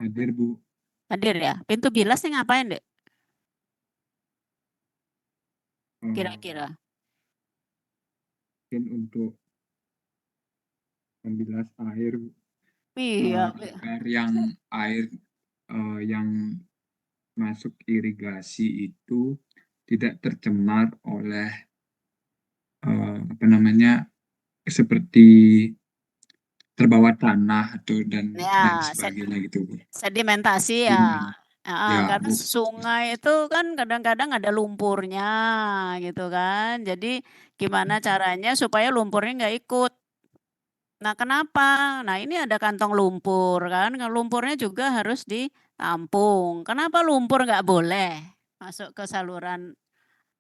Hadir, Bu. Hadir ya? Pintu bilas nih ngapain, Dek? Eh, Kira-kira? Mungkin untuk membilas air, Iya. agar yang air yang masuk irigasi itu tidak tercemar oleh seperti terbawa tanah atau dan Ya, sebagainya gitu, Bu. sedimentasi ya. Gimana? Ya, Karena Bu. sungai itu kan kadang-kadang ada lumpurnya gitu kan. Jadi gimana caranya supaya lumpurnya nggak ikut. Nah kenapa? Nah ini ada kantong lumpur kan. Lumpurnya juga harus ditampung. Kenapa lumpur nggak boleh masuk ke saluran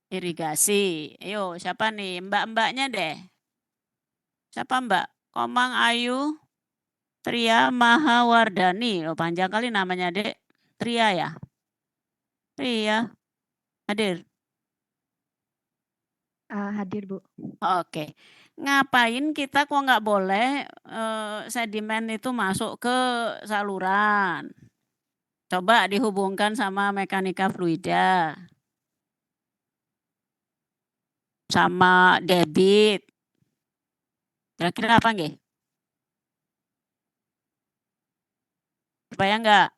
irigasi? Ayo siapa nih? Mbak-mbaknya deh. Siapa Mbak? Komang Ayu Tria Mahawardani. Oh, panjang kali namanya, Dek. Tria ya? Tria. Hadir? Hadir, Bu. Oke. Ngapain kita kok nggak boleh sedimen itu masuk ke saluran? Coba dihubungkan sama mekanika fluida. Sama debit. Kira-kira apa nggih? Supaya nggak?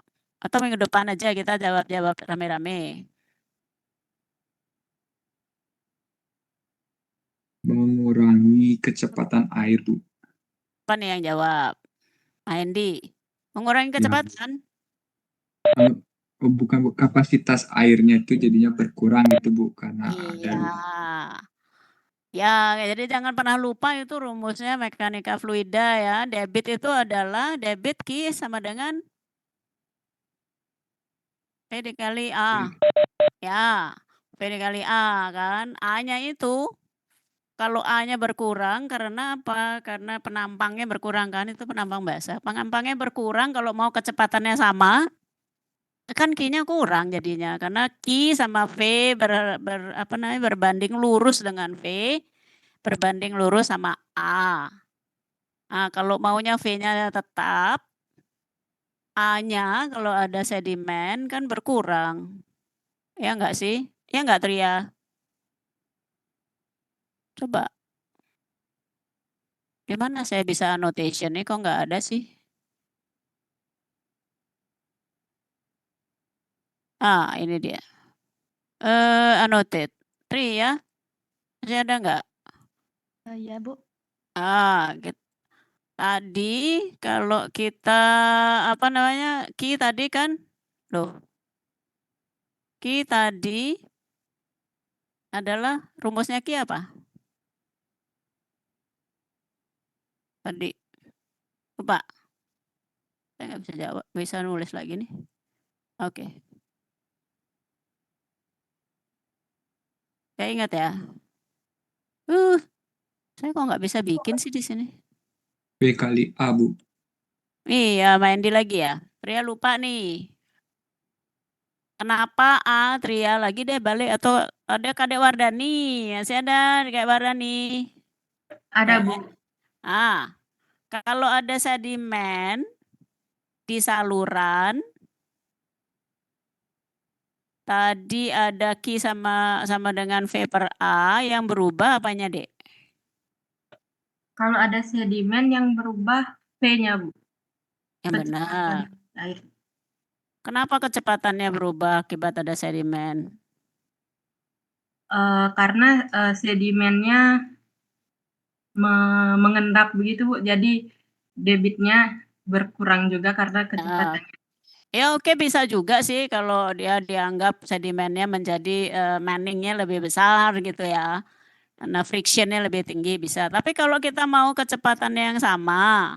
Atau minggu depan aja kita jawab-jawab rame-rame. Mengurangi kecepatan air, Bu. Apa nih yang jawab? Andy. Mengurangi Ya. kecepatan? Bukan, Bu, kapasitas airnya itu jadinya berkurang gitu, Bu, karena ada. Ya, jadi jangan pernah lupa itu rumusnya mekanika fluida ya. Debit itu adalah debit Q sama dengan P dikali A. Ya, P dikali A kan. A-nya itu kalau A-nya berkurang karena apa? Karena penampangnya berkurang kan, itu penampang basah. Penampangnya berkurang kalau mau kecepatannya sama, kan Q-nya kurang jadinya. Karena Q sama V berbanding lurus dengan V, berbanding lurus sama A. Nah, kalau maunya V-nya tetap, A-nya kalau ada sedimen kan berkurang. Ya enggak sih? Ya enggak Tria? Coba. Gimana saya bisa annotation nih kok enggak ada sih? Ini dia. Annotate. Tria, masih ada enggak? Iya, Bu. Tadi kalau kita Q tadi kan, loh. Q tadi adalah rumusnya Q apa? Tadi. Coba. Saya nggak bisa jawab, bisa nulis lagi nih. Oke. Saya ingat ya. Saya kok nggak bisa bikin sih di sini. B kali A, Bu. Iya, main di lagi ya. Tria lupa nih. Kenapa A? Tria lagi deh balik atau ada Kadek Wardani? Masih ada Kadek Wardani? Ada, Ya. Bu. Kalau ada sedimen, di saluran. Tadi ada Q sama dengan V per A, yang berubah apanya, Dek? Kalau ada sedimen yang berubah V-nya, Bu. Yang benar. Kecepatan air. Kenapa kecepatannya berubah akibat ada sedimen? Karena sedimennya mengendap begitu, Bu. Jadi debitnya berkurang juga karena kecepatannya. Ya oke, bisa juga sih kalau dia dianggap sedimennya menjadi manningnya lebih besar gitu ya. Karena frictionnya lebih tinggi bisa. Tapi kalau kita mau kecepatan yang sama,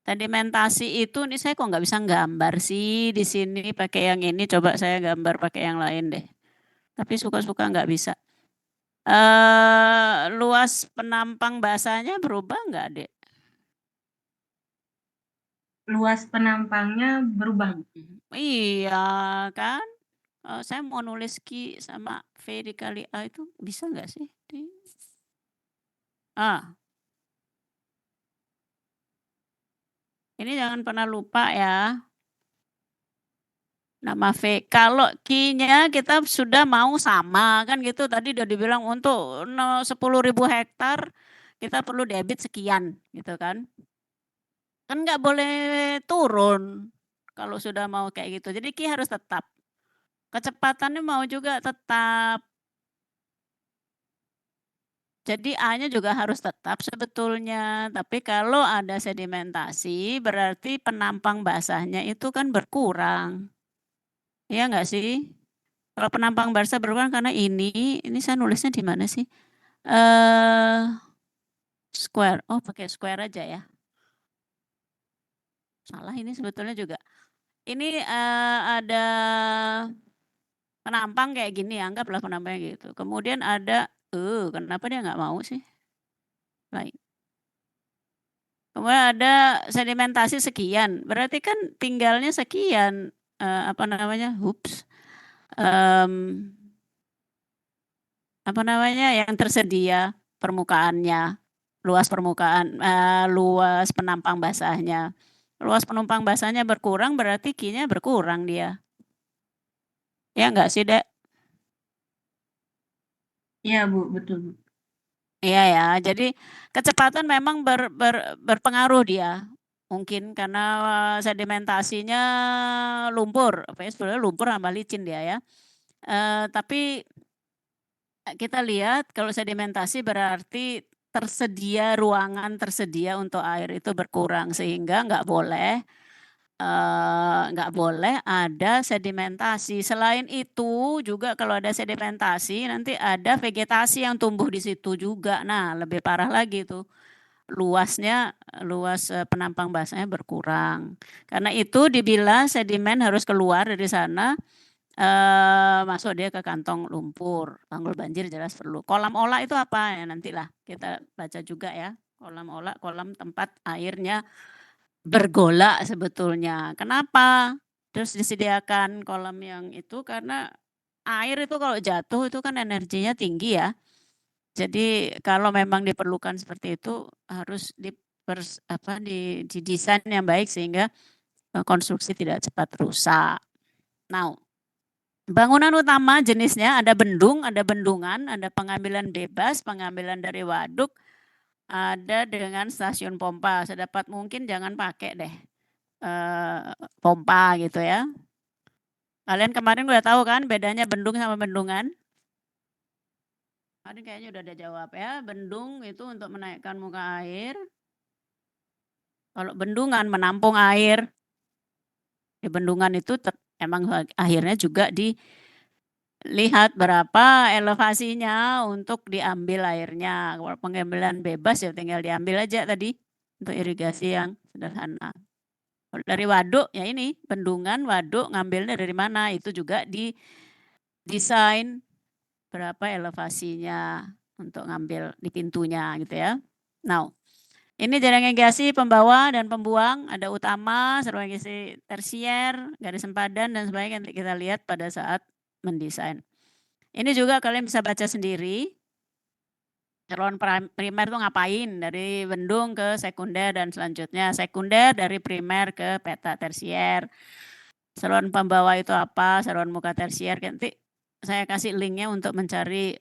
sedimentasi itu nih saya kok nggak bisa gambar sih di sini pakai yang ini. Coba saya gambar pakai yang lain deh. Tapi suka-suka nggak bisa. Luas penampang basahnya berubah nggak, Dek? Luas penampangnya berubah, Bu. Iya kan? Saya mau nulis Q sama V dikali A itu bisa nggak sih? Ini jangan pernah lupa ya. Nama V. Kalau Q-nya kita sudah mau sama kan gitu. Tadi udah dibilang untuk 10.000 hektar kita perlu debit sekian gitu kan. Kan nggak boleh turun kalau sudah mau kayak gitu. Jadi Q harus tetap. Kecepatannya mau juga tetap. Jadi A-nya juga harus tetap sebetulnya. Tapi kalau ada sedimentasi berarti penampang basahnya itu kan berkurang. Iya nggak sih? Kalau penampang basah berkurang karena ini saya nulisnya di mana sih? Square. Oh, pakai square aja ya. Salah ini sebetulnya juga. Ini ada penampang kayak gini, anggaplah penampangnya gitu. Kemudian ada, kenapa dia nggak mau sih? Baik. Kemudian ada sedimentasi sekian, berarti kan tinggalnya sekian, apa namanya? Apa namanya? Yang tersedia permukaannya, luas permukaan, luas penampang basahnya. Luas penumpang basahnya berkurang berarti Q-nya berkurang dia. Ya enggak sih, Dek? Iya, Bu, betul, Bu. Iya ya, jadi kecepatan memang berpengaruh dia. Mungkin karena sedimentasinya lumpur, apa ya, sebenarnya lumpur sama licin dia ya. Tapi kita lihat kalau sedimentasi berarti tersedia ruangan tersedia untuk air itu berkurang sehingga nggak boleh ada sedimentasi. Selain itu juga kalau ada sedimentasi nanti ada vegetasi yang tumbuh di situ juga. Nah, lebih parah lagi tuh. Luas penampang basahnya berkurang. Karena itu dibilang sedimen harus keluar dari sana, masuk dia ke kantong lumpur. Tanggul banjir jelas perlu. Kolam olah itu apa? Ya nantilah kita baca juga ya. Kolam olah, kolam tempat airnya bergolak sebetulnya. Kenapa? Terus disediakan kolam yang itu karena air itu kalau jatuh itu kan energinya tinggi ya. Jadi kalau memang diperlukan seperti itu harus didesain yang baik sehingga konstruksi tidak cepat rusak. Now, bangunan utama jenisnya ada bendung, ada bendungan, ada pengambilan bebas, pengambilan dari waduk, ada dengan stasiun pompa. Sedapat mungkin jangan pakai deh pompa gitu ya. Kalian kemarin udah tahu kan bedanya bendung sama bendungan? Kemarin kayaknya udah ada jawab ya. Bendung itu untuk menaikkan muka air. Kalau bendungan menampung air. Di bendungan itu emang akhirnya juga dilihat berapa elevasinya untuk diambil airnya. Kalau pengambilan bebas ya tinggal diambil aja tadi untuk irigasi yang sederhana. Dari waduk ya ini bendungan waduk ngambilnya dari mana itu juga didesain berapa elevasinya untuk ngambil di pintunya gitu ya. Now, ini jaring irigasi pembawa dan pembuang, ada utama, saluran irigasi tersier, garis sempadan dan sebagainya nanti kita lihat pada saat mendesain. Ini juga kalian bisa baca sendiri. Saluran primer tuh ngapain? Dari bendung ke sekunder dan selanjutnya. Sekunder dari primer ke peta tersier. Saluran pembawa itu apa? Saluran muka tersier. Nanti saya kasih linknya untuk mencari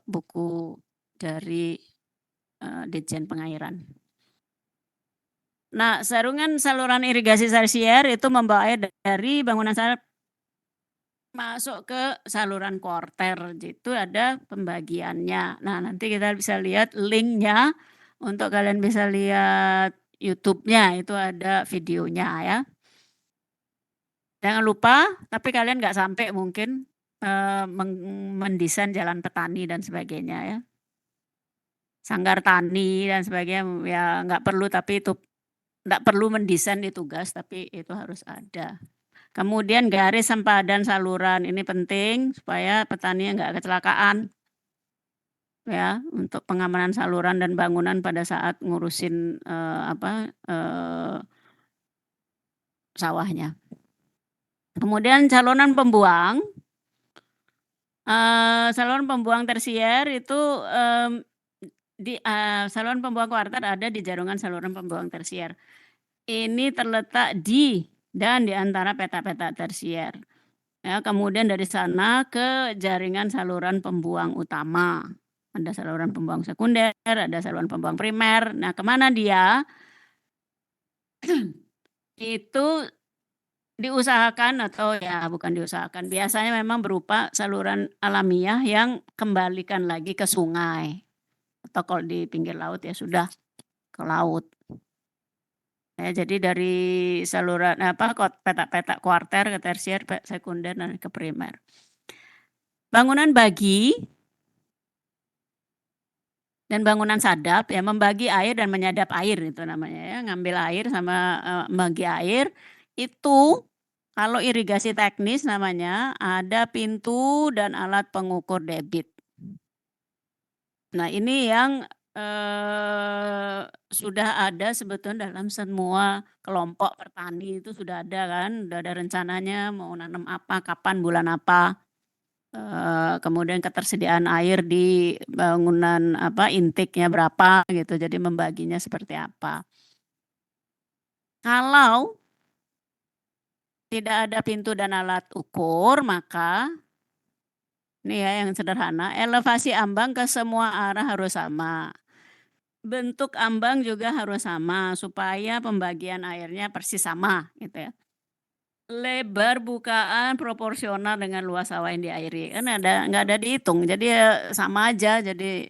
buku dari Ditjen Pengairan. Nah, saluran irigasi tersier itu membawa air dari bangunan saraf masuk ke saluran kuarter. Itu ada pembagiannya. Nah, nanti kita bisa lihat linknya untuk kalian bisa lihat YouTube-nya, itu ada videonya ya. Jangan lupa, tapi kalian nggak sampai mungkin mendesain jalan petani dan sebagainya ya. Sanggar tani dan sebagainya ya nggak perlu, tapi itu nggak perlu mendesain di tugas, tapi itu harus ada. Kemudian garis sempadan saluran ini penting supaya petani nggak kecelakaan ya, untuk pengamanan saluran dan bangunan pada saat ngurusin sawahnya. Kemudian saluran pembuang tersier itu saluran pembuang kuarter ada di jaringan saluran pembuang tersier. Ini terletak di dan di antara peta-peta tersier. Ya, kemudian dari sana ke jaringan saluran pembuang utama. Ada saluran pembuang sekunder, ada saluran pembuang primer. Nah, kemana dia? Itu diusahakan atau ya bukan diusahakan. Biasanya memang berupa saluran alamiah yang kembalikan lagi ke sungai. Atau kalau di pinggir laut ya sudah ke laut. Ya, jadi dari saluran peta-peta kuarter ke tersier, sekunder dan ke primer. Bangunan bagi dan bangunan sadap ya, membagi air dan menyadap air itu namanya ya, ngambil air sama membagi air. Itu kalau irigasi teknis namanya ada pintu dan alat pengukur debit. Nah, ini yang sudah ada sebetulnya dalam semua kelompok petani itu sudah ada kan, sudah ada rencananya mau nanam apa, kapan, bulan apa. Kemudian ketersediaan air di bangunan intake-nya berapa gitu, jadi membaginya seperti apa. Kalau tidak ada pintu dan alat ukur, maka ini ya yang sederhana, elevasi ambang ke semua arah harus sama. Bentuk ambang juga harus sama supaya pembagian airnya persis sama gitu ya. Lebar bukaan proporsional dengan luas sawah yang diairi. Kan nggak ada dihitung. Jadi ya sama aja. Jadi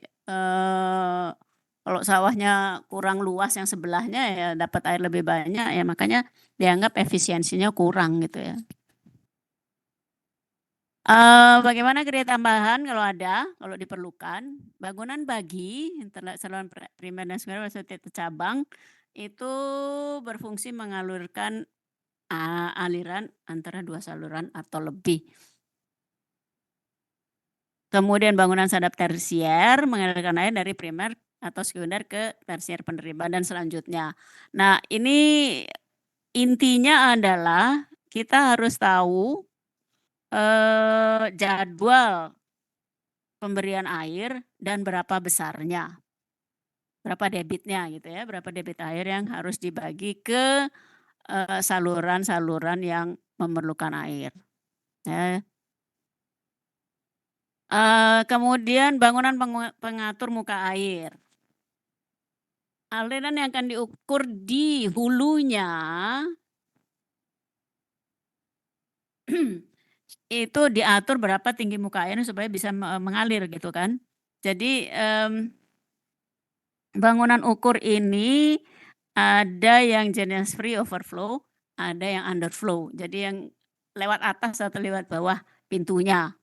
kalau sawahnya kurang luas yang sebelahnya ya dapat air lebih banyak ya, makanya dianggap efisiensinya kurang gitu ya. Bagaimana kriteria tambahan kalau ada, kalau diperlukan? Bangunan bagi saluran primer dan sekunder maksudnya cabang itu berfungsi mengalirkan aliran antara dua saluran atau lebih. Kemudian bangunan sadap tersier mengalirkan air dari primer atau sekunder ke tersier penerima dan selanjutnya. Nah, ini intinya adalah kita harus tahu jadwal pemberian air dan berapa besarnya, berapa debitnya gitu ya, berapa debit air yang harus dibagi ke saluran-saluran yang memerlukan air. Ya. Kemudian bangunan pengatur muka air. Aliran yang akan diukur di hulunya itu diatur berapa tinggi muka air supaya bisa mengalir gitu kan. Jadi bangunan ukur ini ada yang jenis free overflow, ada yang underflow. Jadi yang lewat atas atau lewat bawah pintunya.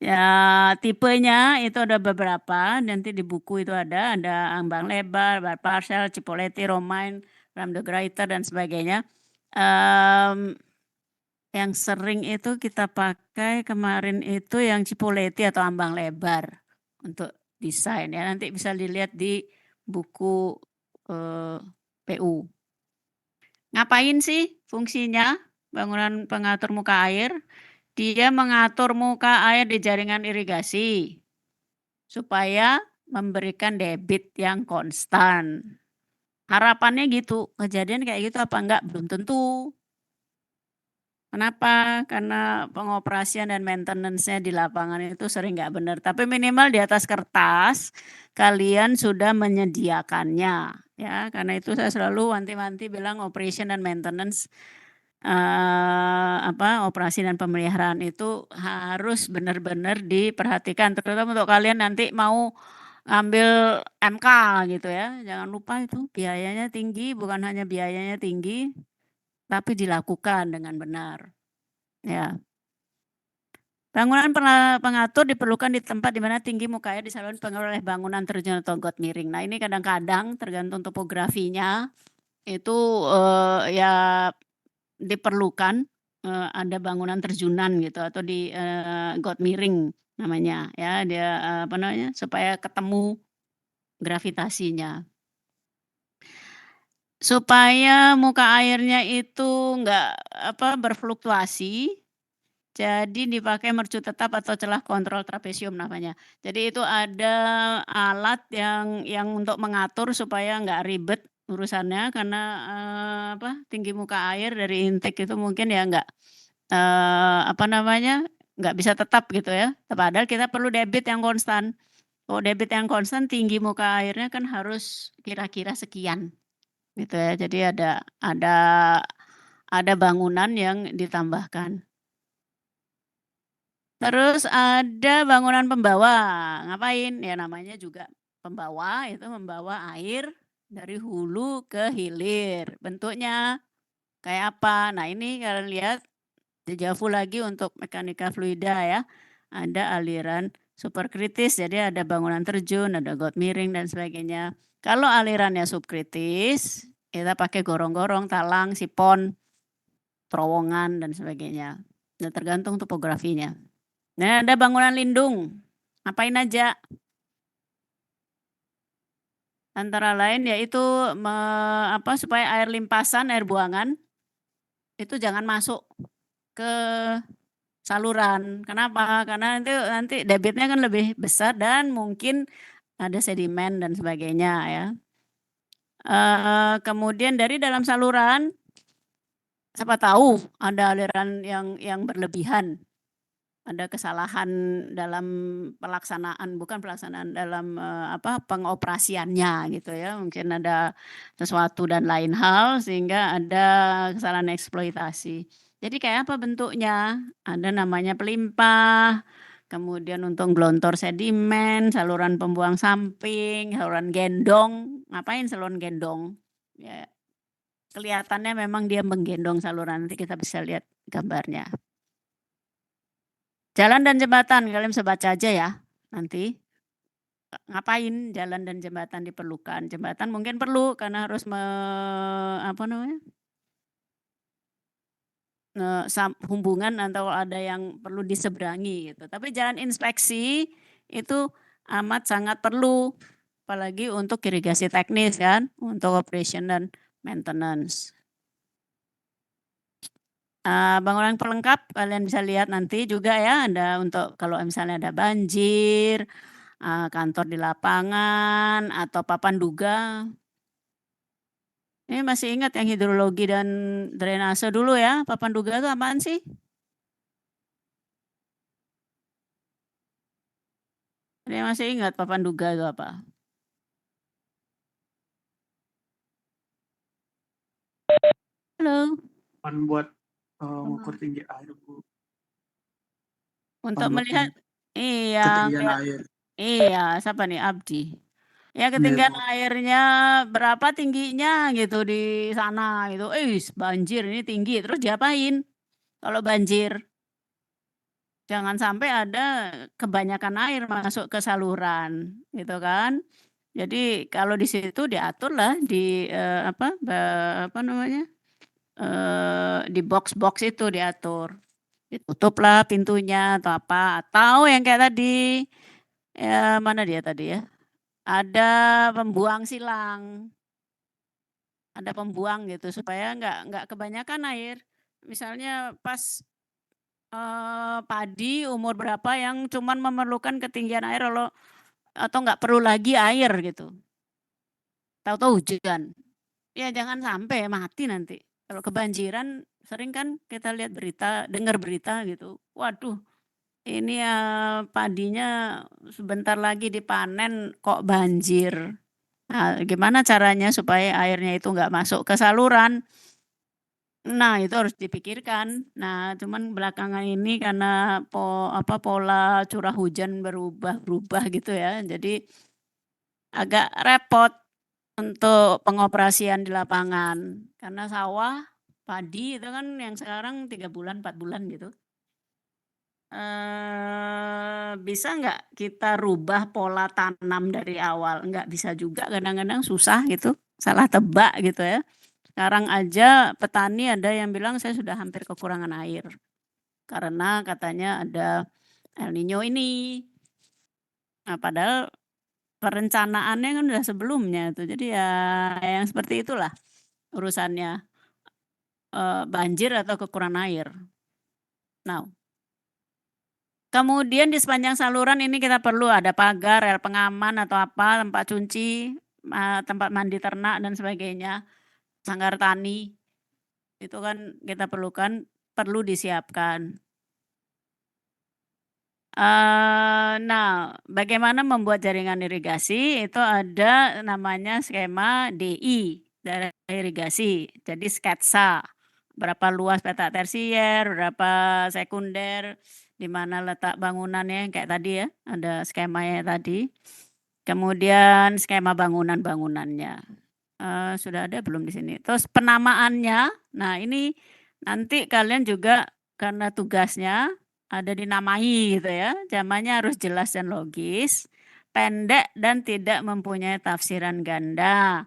Ya, tipenya itu ada beberapa, nanti di buku itu ada ambang lebar, bar parcel, Cipoletti, Romain, Ram de Gruyter dan sebagainya. Yang sering itu kita pakai kemarin itu yang Cipoletti atau ambang lebar untuk desain ya. Nanti bisa dilihat di buku PU. Ngapain sih fungsinya bangunan pengatur muka air? Dia mengatur muka air di jaringan irigasi. supaya memberikan debit yang konstan. Harapannya gitu, kejadian kayak gitu apa enggak? Belum tentu. Kenapa? Karena pengoperasian dan maintenance-nya di lapangan itu sering nggak benar. Tapi minimal di atas kertas kalian sudah menyediakannya, ya. Karena itu saya selalu wanti-wanti bilang operation dan maintenance, operasi dan pemeliharaan itu harus benar-benar diperhatikan, terutama untuk kalian nanti mau ambil MK gitu ya. Jangan lupa itu biayanya tinggi, bukan hanya biayanya tinggi, tapi dilakukan dengan benar. Ya. Bangunan pengatur diperlukan di tempat di mana tinggi muka air disalurkan pengaruh oleh bangunan terjun atau got miring. Nah, ini kadang-kadang tergantung topografinya itu ya diperlukan ada bangunan terjunan gitu atau di got miring namanya ya, dia supaya ketemu gravitasinya. Supaya muka airnya itu enggak berfluktuasi, jadi dipakai mercu tetap atau celah kontrol trapesium namanya. Jadi itu ada alat yang untuk mengatur supaya nggak ribet urusannya karena, tinggi muka air dari intake itu mungkin ya nggak, nggak bisa tetap gitu ya. Padahal kita perlu debit yang konstan. Oh, debit yang konstan tinggi muka airnya kan harus kira-kira sekian, gitu ya. Jadi ada bangunan yang ditambahkan. Terus ada bangunan pembawa, ngapain? Ya namanya juga pembawa, itu membawa air dari hulu ke hilir. Bentuknya kayak apa? Nah ini kalian lihat dejavu lagi untuk mekanika fluida ya. Ada aliran superkritis, jadi ada bangunan terjun, ada got miring dan sebagainya. Kalau alirannya subkritis, kita pakai gorong-gorong, talang, sipon, terowongan dan sebagainya. Nah, tergantung topografinya. Nah, ada bangunan lindung. Ngapain aja? Antara lain yaitu supaya air limpasan, air buangan itu jangan masuk ke saluran. Kenapa? Karena nanti debitnya kan lebih besar dan mungkin ada sedimen dan sebagainya ya. Kemudian dari dalam saluran, siapa tahu ada aliran yang berlebihan. Ada kesalahan dalam dalam pengoperasiannya gitu ya. Mungkin ada sesuatu dan lain hal sehingga ada kesalahan eksploitasi. Jadi kayak apa bentuknya? Ada namanya pelimpah, kemudian untuk gelontor sedimen, saluran pembuang samping, saluran gendong. Ngapain saluran gendong? Ya, kelihatannya memang dia menggendong saluran, nanti kita bisa lihat gambarnya. Jalan dan jembatan, kalian bisa baca aja ya nanti. Ngapain jalan dan jembatan diperlukan? Jembatan mungkin perlu karena harus hubungan atau ada yang perlu diseberangi gitu. Tapi jalan inspeksi itu amat sangat perlu, apalagi untuk irigasi teknis kan, untuk operation dan maintenance. Bangunan pelengkap kalian bisa lihat nanti juga ya, ada untuk kalau misalnya ada banjir, kantor di lapangan, atau papan duga. Ini masih ingat yang hidrologi dan drainase dulu ya, papan duga itu apaan sih? Ada yang masih ingat papan duga itu apa? Halo, buat mengukur tinggi air, Bu. untuk buat melihat iya, ketinggian melihat air. iya, siapa nih? Abdi. Ya Iya, ketinggian Bu. airnya berapa tingginya gitu di sana gitu. Banjir ini tinggi, terus diapain kalau banjir? Jangan sampai ada kebanyakan air masuk ke saluran, gitu kan. Jadi kalau di situ diaturlah di, di box-box itu diatur. Ditutuplah pintunya atau apa, atau yang kayak tadi, mana dia tadi ya, ada pembuang silang. Ada pembuang gitu supaya nggak kebanyakan air. Misalnya pas padi umur berapa yang cuman memerlukan ketinggian air kalau atau nggak perlu lagi air gitu. Tahu-tahu hujan. Ya jangan sampai mati nanti. Kalau kebanjiran sering kan kita lihat berita, dengar berita gitu. Waduh, ini padinya sebentar lagi dipanen kok banjir. Nah, gimana caranya supaya airnya itu nggak masuk ke saluran? Nah, itu harus dipikirkan. Nah, cuman belakangan ini karena pola curah hujan berubah-ubah gitu ya. Jadi agak repot untuk pengoperasian di lapangan. Karena sawah, padi itu kan yang sekarang 3 bulan, 4 bulan gitu. Bisa nggak kita rubah pola tanam dari awal? Nggak bisa juga, kadang-kadang susah gitu, salah tebak gitu ya. Sekarang aja petani ada yang bilang saya sudah hampir kekurangan air. Karena katanya ada El Niño ini. Nah, padahal perencanaannya kan udah sebelumnya tuh. Jadi ya yang seperti itulah urusannya, banjir atau kekurangan air. Nah, kemudian di sepanjang saluran ini kita perlu ada pagar, rel pengaman atau apa, tempat cuci, tempat mandi ternak dan sebagainya, sanggar tani. Itu kan kita perlu disiapkan. Nah, bagaimana membuat jaringan irigasi, itu ada namanya skema DI, daerah irigasi. Jadi sketsa, berapa luas petak tersier, berapa sekunder, di mana letak bangunannya, kayak tadi ya, ada skemanya tadi. Kemudian skema bangunannya. Sudah ada belum di sini? Terus penamaannya, nah ini nanti kalian juga karena tugasnya ada dinamai gitu ya, zamannya harus jelas dan logis, pendek dan tidak mempunyai tafsiran ganda.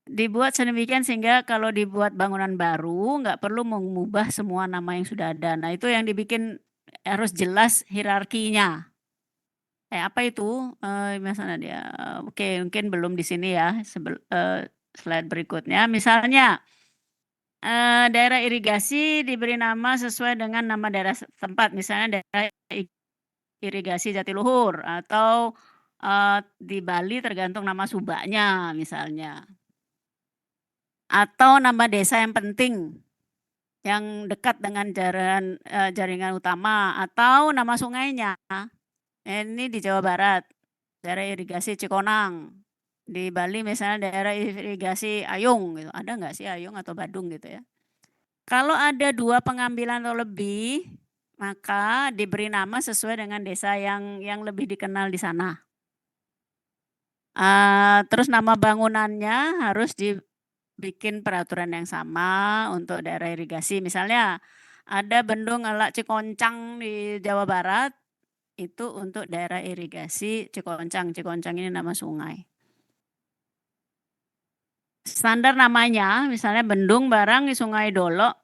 Dibuat sedemikian sehingga kalau dibuat bangunan baru nggak perlu mengubah semua nama yang sudah ada. Nah itu yang dibikin harus jelas hierarkinya. Apa itu? Misalnya dia, oke mungkin belum di sini ya, slide berikutnya. Misalnya daerah irigasi diberi nama sesuai dengan nama daerah tempat, misalnya daerah irigasi Jatiluhur atau di Bali tergantung nama subaknya misalnya. Atau nama desa yang penting, yang dekat dengan jaringan utama atau nama sungainya. Ini di Jawa Barat, daerah irigasi Cikonang. Di Bali misalnya daerah irigasi Ayung gitu. Ada nggak sih Ayung atau Badung gitu ya? Kalau ada 2 pengambilan atau lebih, maka diberi nama sesuai dengan desa yang lebih dikenal di sana. Terus nama bangunannya harus dibikin peraturan yang sama untuk daerah irigasi. Misalnya ada Bendung Elak Cikoncang di Jawa Barat, itu untuk daerah irigasi Cikoncang. Cikoncang ini nama sungai. Standar namanya, misalnya Bendung Barang di Sungai Dolok,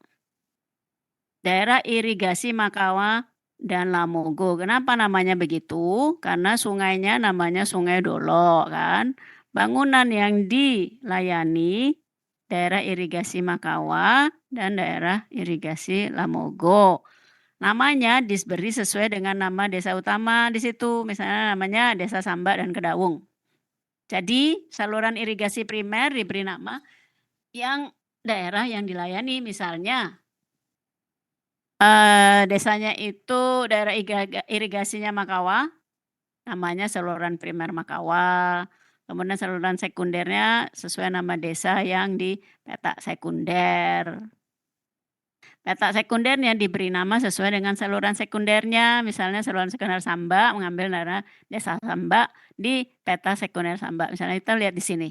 daerah irigasi Makawa dan Lamogo. Kenapa namanya begitu? Karena sungainya namanya Sungai Dolok kan. Bangunan yang dilayani daerah irigasi Makawa dan daerah irigasi Lamogo. Namanya diberi sesuai dengan nama desa utama di situ. Misalnya namanya Desa Samba dan Kedawung. Jadi saluran irigasi primer diberi nama yang daerah yang dilayani, misalnya desanya itu daerah irigasinya Makawa, namanya saluran primer Makawa. Kemudian saluran sekundernya sesuai nama desa yang di petak sekunder. Petak sekundernya diberi nama sesuai dengan saluran sekundernya, misalnya saluran sekunder Samba mengambil daerah desa Samba di peta sekunder Samba. Misalnya kita lihat di sini.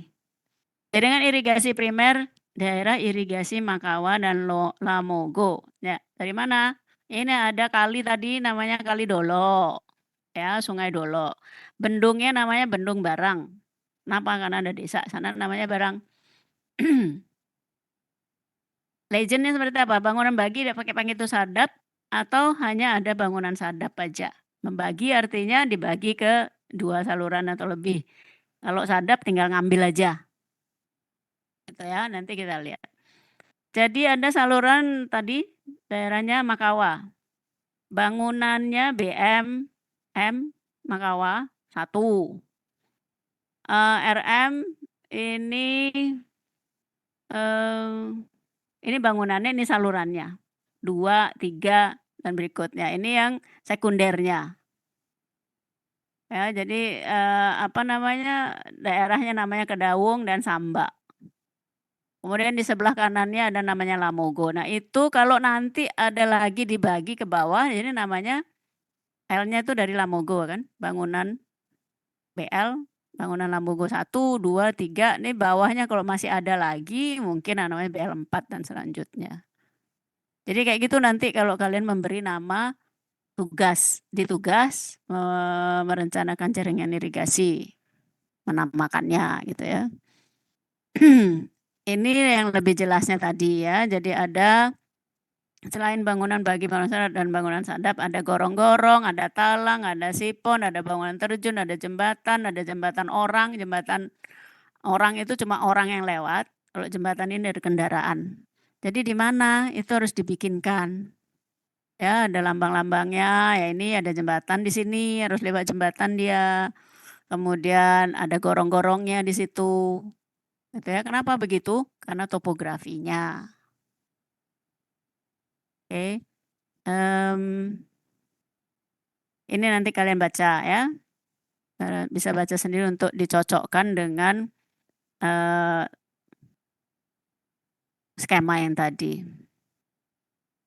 Jaringan irigasi primer daerah irigasi Makawa dan Lamogo. Ya, dari mana? Ini ada kali tadi namanya Kali Dolok. Ya, Sungai Dolok. Bendungnya namanya Bendung Barang. Kenapa? Karena ada desa sana namanya Barang. Legendnya seperti apa? Bangunan bagi pakai itu sadap atau hanya ada bangunan sadap aja? Membagi artinya dibagi ke 2 saluran atau lebih. Kalau sadap tinggal ngambil aja. Gitu ya, nanti kita lihat. Jadi ada saluran tadi daerahnya Makawa. Bangunannya BM, M, Makawa, 1. RM ini bangunannya, ini salurannya. 2, 3, dan berikutnya. Ini yang sekundernya. Ya, jadi daerahnya namanya Kedaung dan Samba. Kemudian di sebelah kanannya ada namanya Lamogo. Nah, itu kalau nanti ada lagi dibagi ke bawah, ini namanya L-nya itu dari Lamogo kan, bangunan BL, bangunan Lamogo 1, 2, 3, ini bawahnya kalau masih ada lagi mungkin namanya BL 4 dan selanjutnya. Jadi kayak gitu nanti kalau kalian memberi nama tugas merencanakan jaringan irigasi, menamakannya gitu ya. Ini yang lebih jelasnya tadi ya. Jadi ada selain bangunan bagi bangunan sadap dan bangunan sadap, ada gorong-gorong, ada talang, ada sipon, ada bangunan terjun, ada jembatan orang. Jembatan orang itu cuma orang yang lewat. Kalau jembatan ini dari kendaraan. Jadi di mana itu harus dibikinkan. Ya, ada lambang-lambangnya. Ya ini ada jembatan di sini, harus lewat jembatan dia. Kemudian ada gorong-gorongnya di situ. Gitu ya. Kenapa begitu? Karena topografinya. Oke. Ini nanti kalian baca ya. Bisa baca sendiri untuk dicocokkan dengan skema yang tadi.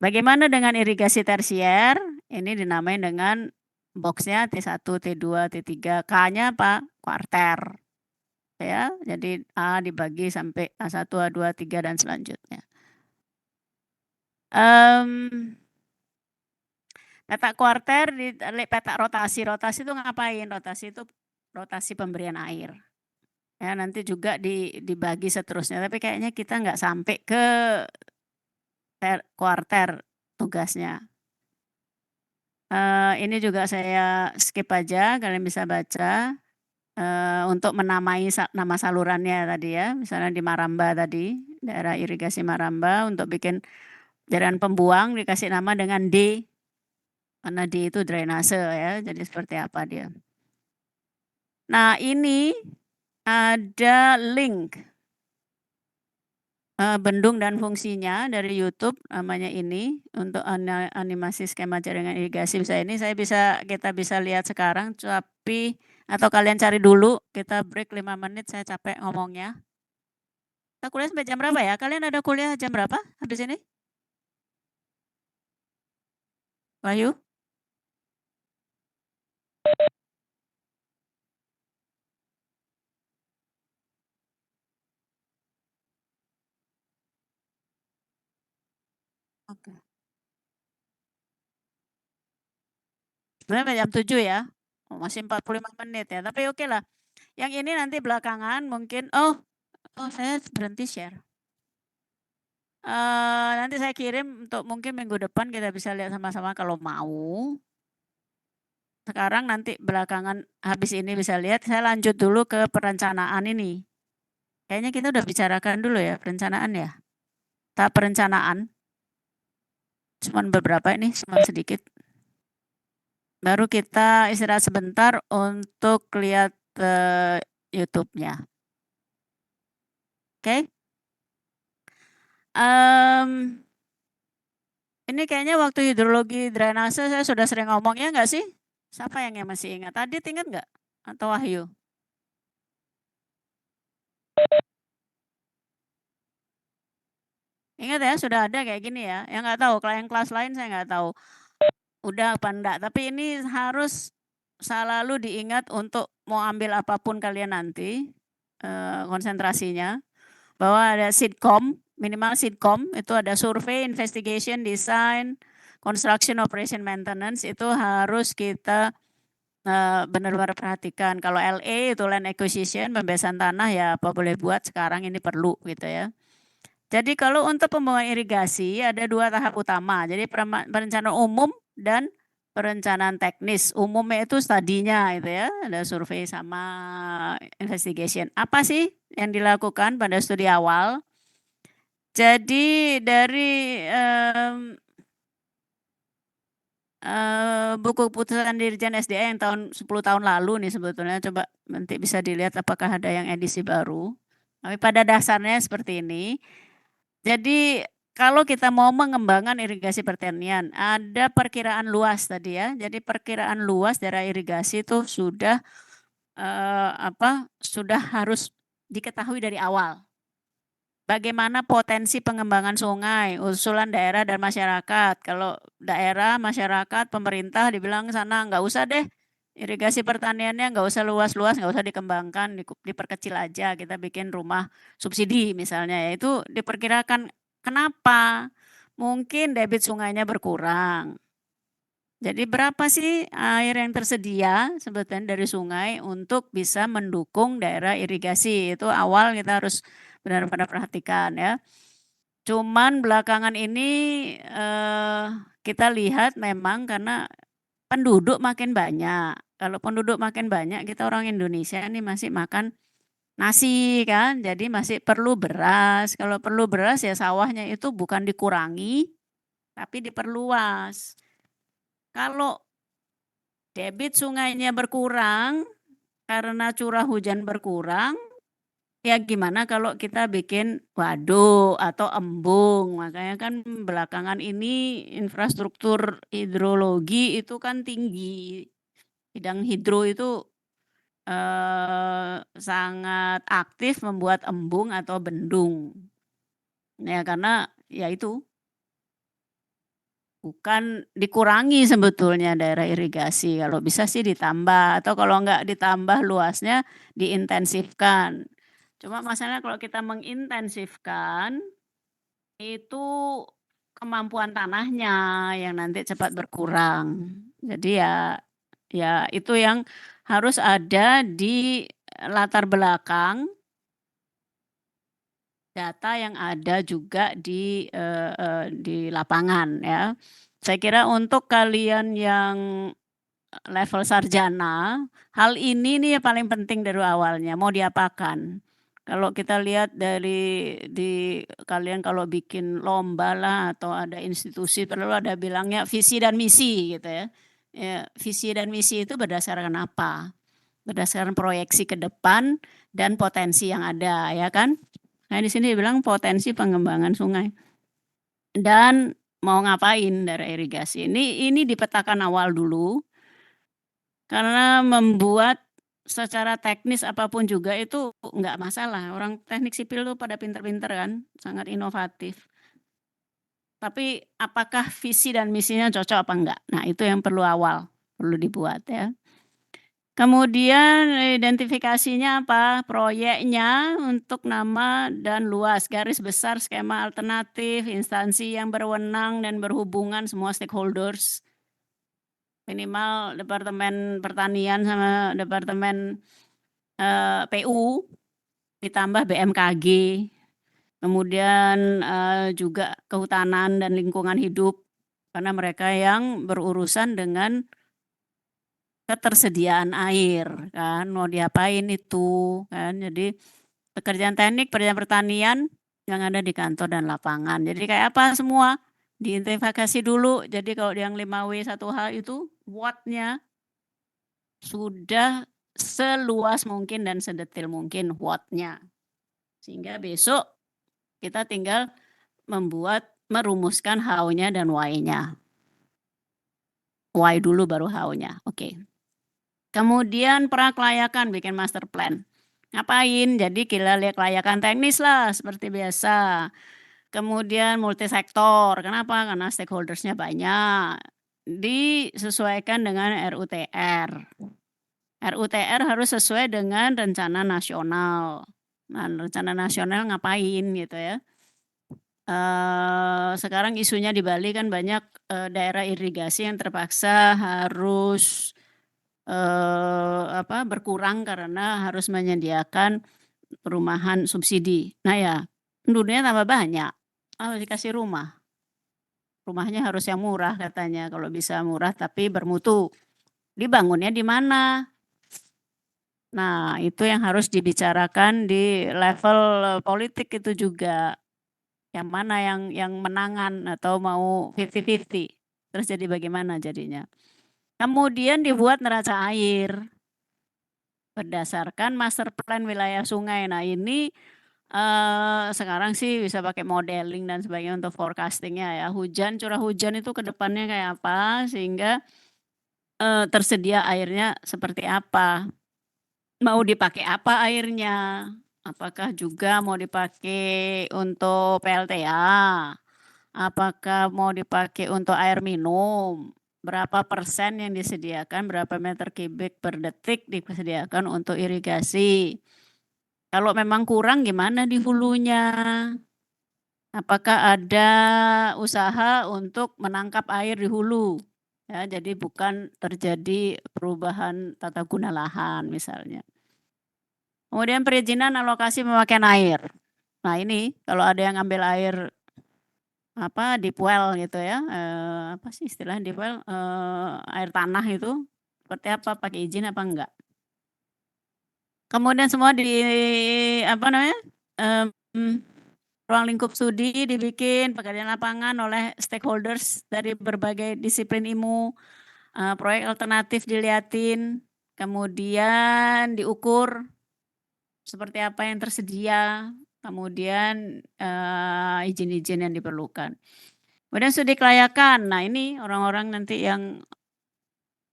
Bagaimana dengan irigasi tersier? Ini dinamai dengan boxnya T1, T2, T3. K-nya apa? Kuarter. Ya, jadi A dibagi sampai A1, A2, A3 dan selanjutnya. Peta kuarter di peta rotasi. Rotasi itu ngapain? Rotasi itu rotasi pemberian air. Ya, nanti juga dibagi seterusnya. Tapi kayaknya kita nggak sampai ke kuarter tugasnya. Ini juga saya skip aja, kalian bisa baca. Untuk menamai nama salurannya tadi ya, misalnya di Maramba tadi, daerah irigasi Maramba, untuk bikin jaringan pembuang dikasih nama dengan D, karena D itu drainase ya, jadi seperti apa dia. Nah ini ada link bendung dan fungsinya dari YouTube, namanya ini, untuk animasi skema jaringan irigasi. Kita bisa lihat sekarang, tapi atau kalian cari dulu, kita break 5 menit, saya capek ngomongnya. Kita kuliah sampai jam berapa ya? Kalian ada kuliah jam berapa habis ini? Wahyu? Oke. Sebenarnya jam 7 ya. Masih 45 menit ya, tapi oke lah. Yang ini nanti belakangan mungkin, saya berhenti share. Nanti saya kirim untuk mungkin minggu depan kita bisa lihat sama-sama kalau mau. Sekarang nanti belakangan habis ini bisa lihat, saya lanjut dulu ke perencanaan ini. Kayaknya kita udah bicarakan dulu ya perencanaan ya. Tahap perencanaan. Cuman beberapa ini, cuma sedikit. Baru kita istirahat sebentar untuk lihat YouTube-nya. Oke? Ini kayaknya waktu hidrologi drainase saya sudah sering ngomong, ya nggak sih? Siapa yang masih ingat? Adit ingat nggak? Atau Wahyu? Ingat ya, sudah ada kayak gini ya. Yang nggak tahu, yang kelas lain saya nggak tahu. Udah apa enggak, tapi ini harus selalu diingat untuk mau ambil apapun kalian nanti, konsentrasinya. Bahwa ada sitkom, minimal sitkom, itu ada survei, investigation, design, construction, operation, maintenance, itu harus kita benar-benar perhatikan. Kalau LA itu land acquisition, pembebasan tanah ya apa boleh buat sekarang ini perlu gitu ya. Jadi kalau untuk pembangunan irigasi ada 2 tahap utama. Jadi perencanaan umum dan perencanaan teknis. Umumnya itu studinya itu ya, ada survei sama investigation. Apa sih yang dilakukan pada studi awal? Jadi dari buku keputusan Dirjen SDA yang tahun 10 tahun lalu nih sebetulnya, coba nanti bisa dilihat apakah ada yang edisi baru. Tapi pada dasarnya seperti ini. Jadi kalau kita mau mengembangkan irigasi pertanian, ada perkiraan luas tadi ya. Jadi perkiraan luas daerah irigasi itu sudah sudah harus diketahui dari awal. Bagaimana potensi pengembangan sungai, usulan daerah dan masyarakat. Kalau daerah, masyarakat, pemerintah dibilang sana nggak usah deh, irigasi pertaniannya nggak usah luas-luas, nggak usah dikembangkan, diperkecil aja, kita bikin rumah subsidi misalnya, ya itu diperkirakan. Kenapa? Mungkin debit sungainya berkurang. Jadi berapa sih air yang tersedia sebetulnya dari sungai untuk bisa mendukung daerah irigasi? Itu awal kita harus benar-benar perhatikan ya. Cuman belakangan ini kita lihat memang karena penduduk makin banyak. Kalau penduduk makin banyak, kita orang Indonesia ini masih makan nasi kan, jadi masih perlu beras. Kalau perlu beras ya sawahnya itu bukan dikurangi, tapi diperluas. Kalau debit sungainya berkurang karena curah hujan berkurang, ya gimana kalau kita bikin waduk atau embung. Makanya kan belakangan ini infrastruktur hidrologi itu kan tinggi. Bidang hidro itu sangat aktif membuat embung atau bendung. Ya karena ya itu bukan dikurangi sebetulnya daerah irigasi, kalau bisa sih ditambah atau kalau enggak ditambah luasnya diintensifkan. Cuma masalahnya kalau kita mengintensifkan itu kemampuan tanahnya yang nanti cepat berkurang. Jadi ya itu yang harus ada di latar belakang data yang ada juga di lapangan ya. Saya kira untuk kalian yang level sarjana, hal ini nih yang paling penting dari awalnya, mau diapakan. Kalau kita lihat dari kalian kalau bikin lomba lah atau ada institusi perlu ada bilangnya visi dan misi gitu ya. Ya, visi dan misi itu berdasarkan apa? Berdasarkan proyeksi ke depan dan potensi yang ada ya kan. Nah di sini bilang potensi pengembangan sungai. Dan mau ngapain daerah irigasi. Ini dipetakan awal dulu. Karena membuat secara teknis apapun juga itu enggak masalah. Orang teknik sipil tuh pada pinter-pinter kan, sangat inovatif. Tapi apakah visi dan misinya cocok apa enggak? Nah itu yang perlu awal, perlu dibuat ya. Kemudian identifikasinya apa? Proyeknya untuk nama dan luas, garis besar, skema alternatif, instansi yang berwenang dan berhubungan semua stakeholders. Minimal Departemen Pertanian sama Departemen PU, ditambah BMKG, kemudian juga kehutanan dan lingkungan hidup, karena mereka yang berurusan dengan ketersediaan air kan, mau diapain itu kan. Jadi pekerjaan teknik, pekerjaan pertanian yang ada di kantor dan lapangan. Jadi kayak apa semua diidentifikasi dulu. Jadi kalau yang 5W1H itu watt-nya sudah seluas mungkin dan sedetil mungkin watt-nya. Sehingga besok kita tinggal merumuskan how-nya dan why-nya. Why dulu baru how-nya. Oke. Kemudian prakelayakan bikin master plan. Ngapain? Jadi kita lihat kelayakan teknis lah seperti biasa. Kemudian multisektor. Kenapa? Karena stakeholdersnya banyak. Disesuaikan dengan RUTR. RUTR harus sesuai dengan rencana nasional. Nah, rencana nasional ngapain gitu ya. Sekarang isunya di Bali kan banyak daerah irigasi yang terpaksa harus berkurang karena harus menyediakan perumahan subsidi. Nah ya, penduduknya tambah banyak, harus dikasih rumah. Rumahnya harus yang murah katanya, kalau bisa murah tapi bermutu. Dibangunnya di mana? Nah, itu yang harus dibicarakan di level politik itu juga. Yang mana yang menangan atau mau 50-50. Terus jadi bagaimana jadinya? Kemudian dibuat neraca air berdasarkan master plan wilayah sungai. Nah ini sekarang sih bisa pakai modeling dan sebagainya untuk forecastingnya ya. Curah hujan itu ke depannya kayak apa sehingga tersedia airnya seperti apa. Mau dipakai apa airnya? Apakah juga mau dipakai untuk PLTA? Apakah mau dipakai untuk air minum? Berapa persen yang disediakan, berapa meter kubik per detik disediakan untuk irigasi? Kalau memang kurang gimana di hulunya? Apakah ada usaha untuk menangkap air di hulu? Ya, jadi bukan terjadi perubahan tata guna lahan misalnya. Kemudian perizinan alokasi pemakaian air. Nah ini kalau ada yang ambil air apa deep well gitu ya, apa sih istilahnya deep well, air tanah itu seperti apa, pakai izin apa enggak? Kemudian semua di apa namanya, ruang lingkup studi dibikin pekerjaan lapangan oleh stakeholders dari berbagai disiplin ilmu, proyek alternatif diliatin, kemudian diukur seperti apa yang tersedia, kemudian izin-izin yang diperlukan. Kemudian studi kelayakan. Nah ini orang-orang nanti yang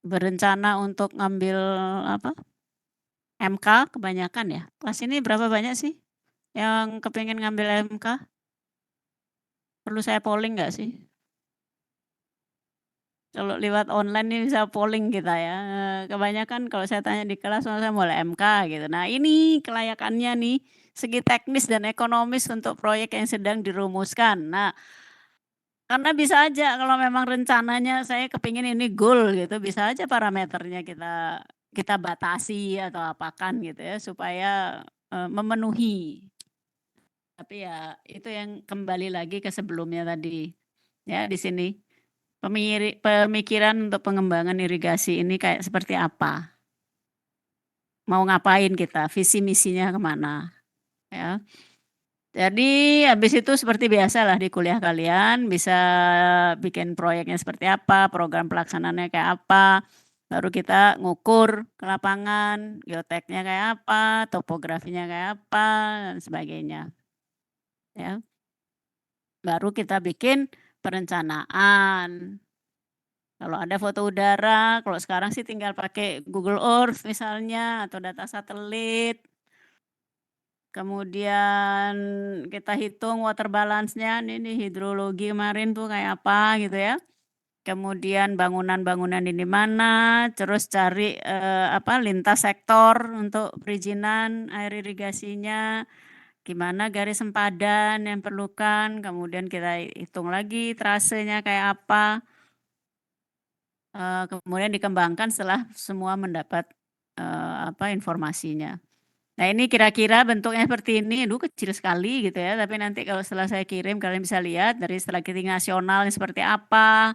berencana untuk ngambil apa? MK kebanyakan ya. Kelas ini berapa banyak sih yang kepingin ngambil MK? Perlu saya polling nggak sih? Kalau lewat online nih bisa polling kita ya. Kebanyakan kalau saya tanya di kelas saya mulai MK gitu. Nah ini kelayakannya nih segi teknis dan ekonomis untuk proyek yang sedang dirumuskan. Nah karena bisa aja kalau memang rencananya saya kepingin ini goal gitu, bisa aja parameternya kita batasi atau apakan gitu ya supaya memenuhi. Tapi ya itu yang kembali lagi ke sebelumnya tadi ya di sini. Pemikiran untuk pengembangan irigasi ini kayak seperti apa? Mau ngapain kita? Visi misinya kemana? Ya. Jadi habis itu seperti biasa lah di kuliah kalian bisa bikin proyeknya seperti apa, program pelaksanaannya kayak apa, baru kita ngukur ke lapangan, geoteknya kayak apa, topografinya kayak apa, dan sebagainya. Ya. Baru kita bikin perencanaan. Kalau ada foto udara, kalau sekarang sih tinggal pakai Google Earth misalnya atau data satelit. Kemudian kita hitung water balance-nya, ini hidrologi kemarin tuh kayak apa gitu ya. Kemudian bangunan-bangunan ini mana, terus cari apa lintas sektor untuk perizinan air irigasinya, gimana garis sempadan yang perlukan, kemudian kita hitung lagi trasenya kayak apa. Kemudian dikembangkan setelah semua mendapat apa informasinya. Nah ini kira-kira bentuknya seperti ini, aduh kecil sekali gitu ya, tapi nanti kalau setelah saya kirim kalian bisa lihat dari strategi nasional seperti apa,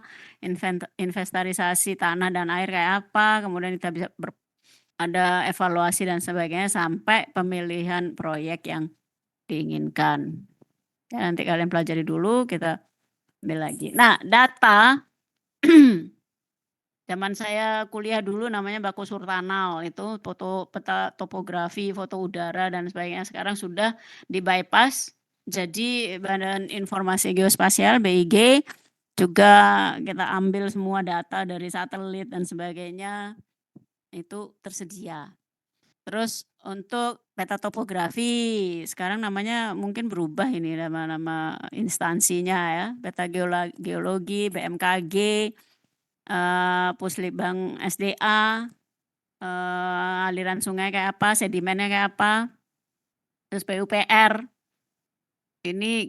inventarisasi tanah dan air kayak apa, kemudian kita bisa ada evaluasi dan sebagainya sampai pemilihan proyek yang diinginkan. Ya, nanti kalian pelajari dulu, kita ambil lagi. Nah data, zaman saya kuliah dulu namanya Baku Surtanal, itu foto peta topografi, foto udara dan sebagainya. Sekarang sudah di-bypass, jadi Badan Informasi Geospasial BIG juga kita ambil semua data dari satelit dan sebagainya, itu tersedia. Terus untuk peta topografi, sekarang namanya mungkin berubah ini nama-nama instansinya ya, peta geologi, BMKG, Puslitbang SDA, aliran sungai kayak apa, sedimennya kayak apa, terus PUPR. Ini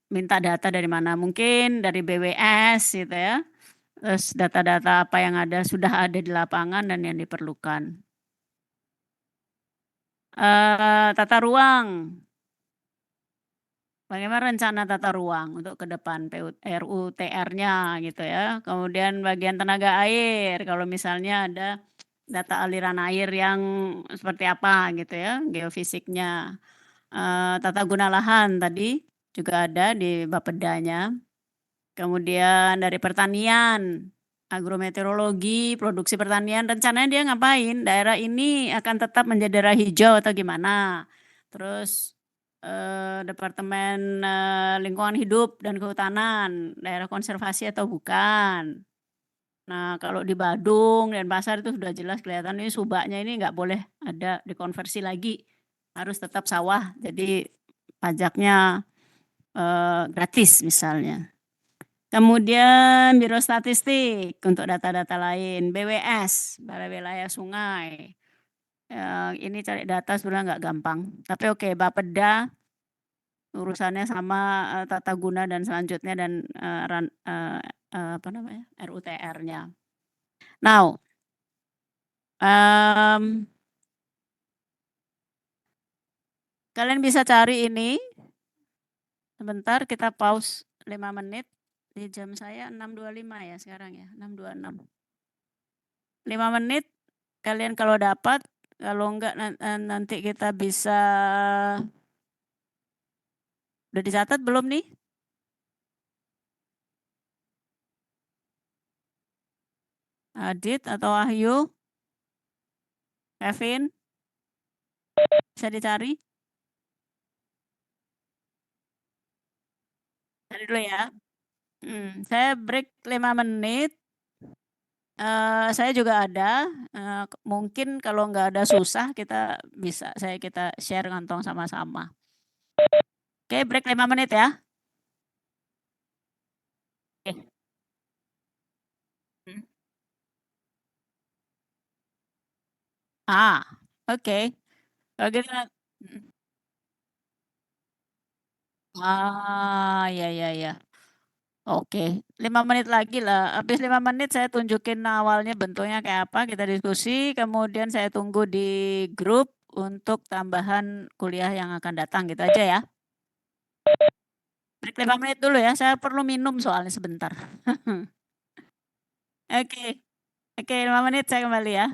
minta data dari mana? Mungkin dari BWS gitu ya. Terus data-data apa yang sudah ada di lapangan dan yang diperlukan. Tata ruang. Bagaimana rencana tata ruang untuk ke depan RUTR-nya gitu ya. Kemudian bagian tenaga air, kalau misalnya ada data aliran air yang seperti apa gitu ya, geofisiknya. Tata guna lahan tadi juga ada di Bapedanya. Kemudian dari pertanian, agrometeorologi, produksi pertanian, rencananya dia ngapain? Daerah ini akan tetap menjadi daerah hijau atau gimana? Terus Departemen Lingkungan Hidup dan Kehutanan, daerah konservasi atau bukan? Nah, kalau di Badung dan Pasar itu sudah jelas kelihatan ini subaknya ini nggak boleh ada dikonversi lagi, harus tetap sawah. Jadi pajaknya gratis misalnya. Kemudian Biro Statistik untuk data-data lain, BWS, Balai Wilayah Sungai. Ini cari data sebenarnya nggak gampang. Tapi oke, Bapeda urusannya sama tata guna dan selanjutnya dan apa namanya RUTR-nya. Now, kalian bisa cari ini. Sebentar kita pause 5 menit. Di jam saya 6.25 ya sekarang ya, 6.26. 5 menit, kalian kalau dapat, kalau enggak nanti kita bisa udah dicatat belum nih? Adit atau Wahyu? Kevin? Bisa dicari? Cari dulu ya. Saya break 5 menit. Saya juga ada, mungkin kalau nggak ada susah kita bisa kita share ngantong sama-sama. Oke, break 5 menit ya. Oke. Oke. Kalau gitu ya ya ya. Oke, 5 menit lagi lah. Habis 5 menit saya tunjukin awalnya bentuknya kayak apa, kita diskusi, kemudian saya tunggu di grup untuk tambahan kuliah yang akan datang gitu aja ya. Break 5 menit dulu ya, saya perlu minum soalnya sebentar. Oke. Oke, 5 menit saya kembali ya.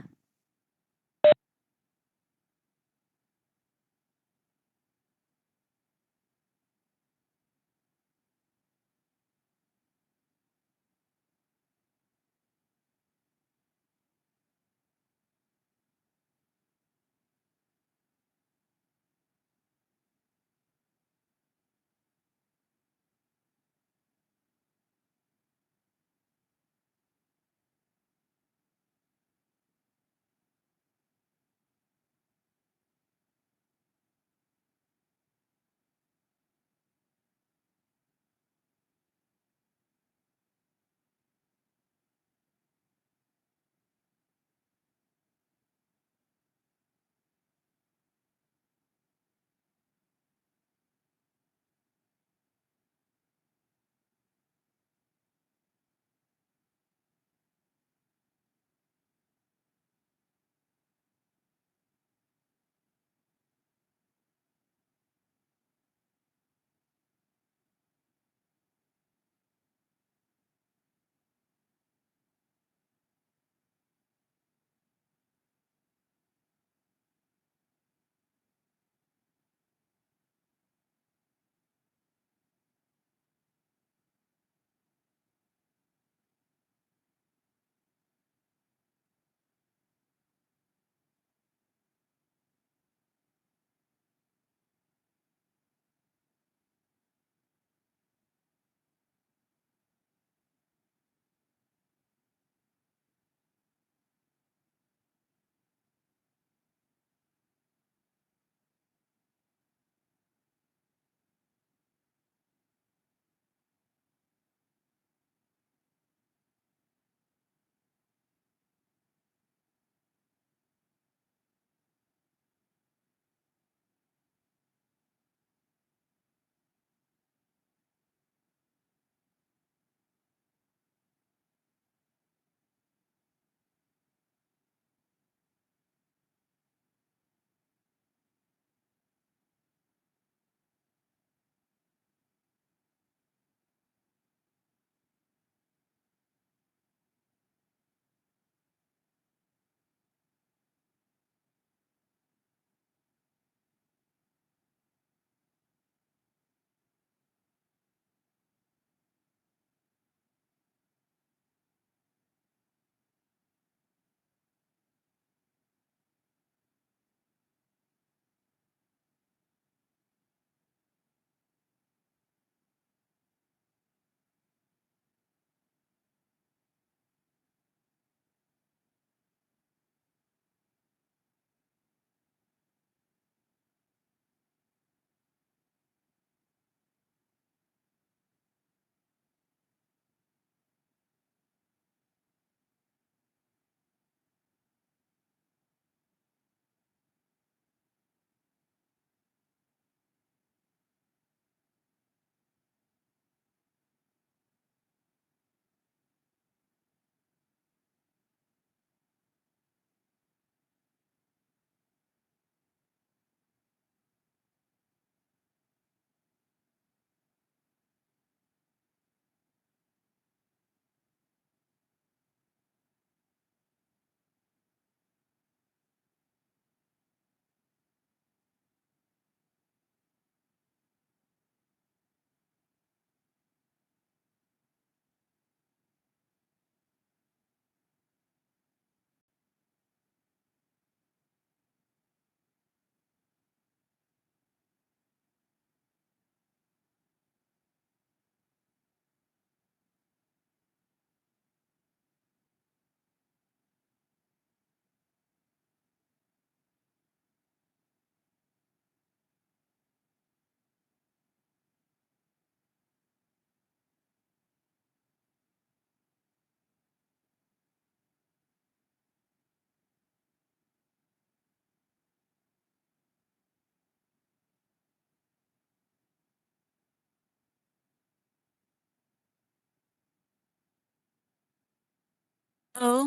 Halo.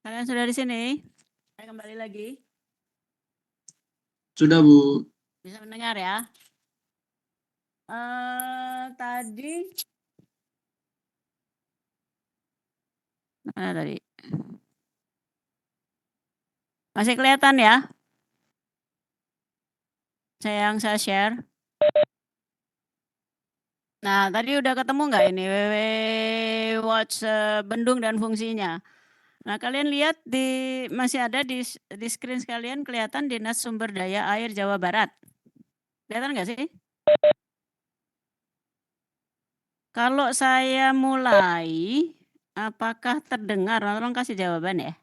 Kalian sudah di sini? Saya kembali lagi. Sudah, Bu. Bisa mendengar ya? Tadi mana tadi? Masih kelihatan ya? Yang saya share. Nah, tadi udah ketemu nggak ini WW Watch bendung dan fungsinya? Nah, kalian lihat masih ada di screen sekalian kelihatan Dinas Sumber Daya Air Jawa Barat. Kelihatan nggak sih? Kalau saya mulai, apakah terdengar? Tolong kasih jawaban ya.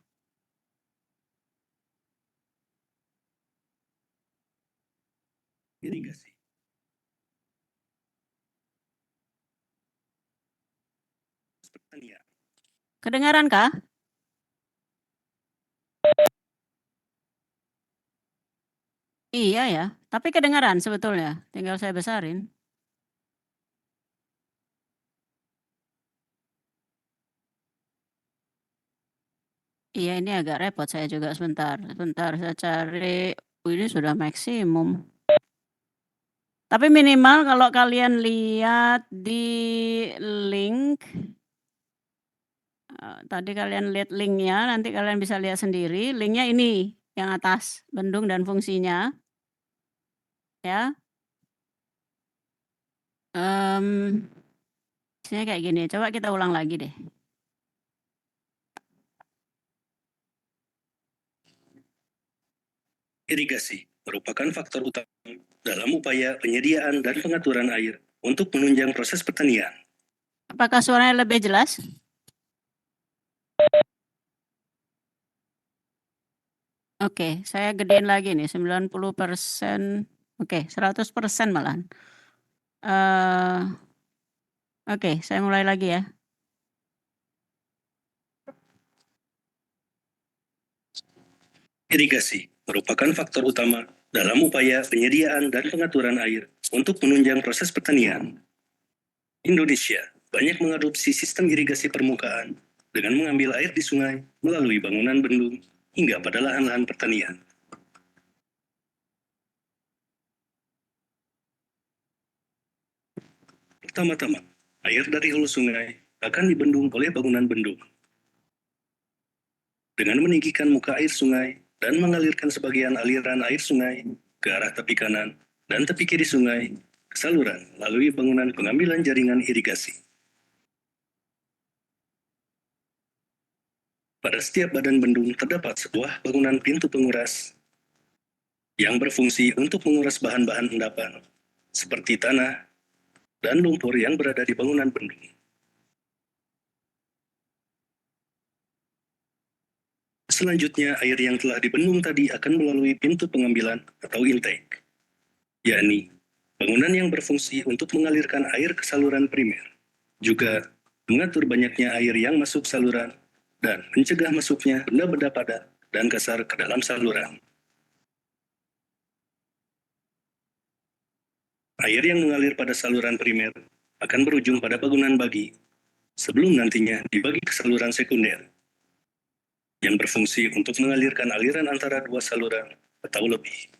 Irigasi. Pertanian. Kedengaran kah? Iya ya, tapi kedengaran sebetulnya. Tinggal saya besarin. Iya, ini agak repot saya juga sebentar. Sebentar saya cari. Ini sudah maksimum. Tapi minimal kalau kalian lihat di link, tadi kalian lihat linknya, nanti kalian bisa lihat sendiri. Linknya ini yang atas, bendung dan fungsinya. Ya. Isinya kayak gini. Coba kita ulang lagi deh. Irigasi merupakan faktor utama dalam upaya penyediaan dan pengaturan air untuk menunjang proses pertanian. Apakah suaranya lebih jelas? Oke, saya gedein lagi nih 90%. Oke, 100% malahan. Oke, saya mulai lagi ya. Irigasi merupakan faktor utama dalam upaya penyediaan dan pengaturan air untuk menunjang proses pertanian. Indonesia banyak mengadopsi sistem irigasi permukaan dengan mengambil air di sungai melalui bangunan bendung hingga pada lahan-lahan pertanian. Pertama-tama, air dari hulu sungai akan dibendung oleh bangunan bendung. Dengan meninggikan muka air sungai dan mengalirkan sebagian aliran air sungai ke arah tepi kanan dan tepi kiri sungai ke saluran melalui bangunan pengambilan jaringan irigasi. Pada setiap badan bendung terdapat sebuah bangunan pintu penguras yang berfungsi untuk menguras bahan-bahan endapan, seperti tanah dan lumpur yang berada di bangunan bendung. Selanjutnya, air yang telah dibendung tadi akan melalui pintu pengambilan atau intake, yakni bangunan yang berfungsi untuk mengalirkan air ke saluran primer, juga mengatur banyaknya air yang masuk saluran dan mencegah masuknya benda-benda padat dan kasar ke dalam saluran. Air yang mengalir pada saluran primer akan berujung pada bangunan bagi, sebelum nantinya dibagi ke saluran sekunder, yang berfungsi untuk mengalirkan aliran antara dua saluran atau lebih.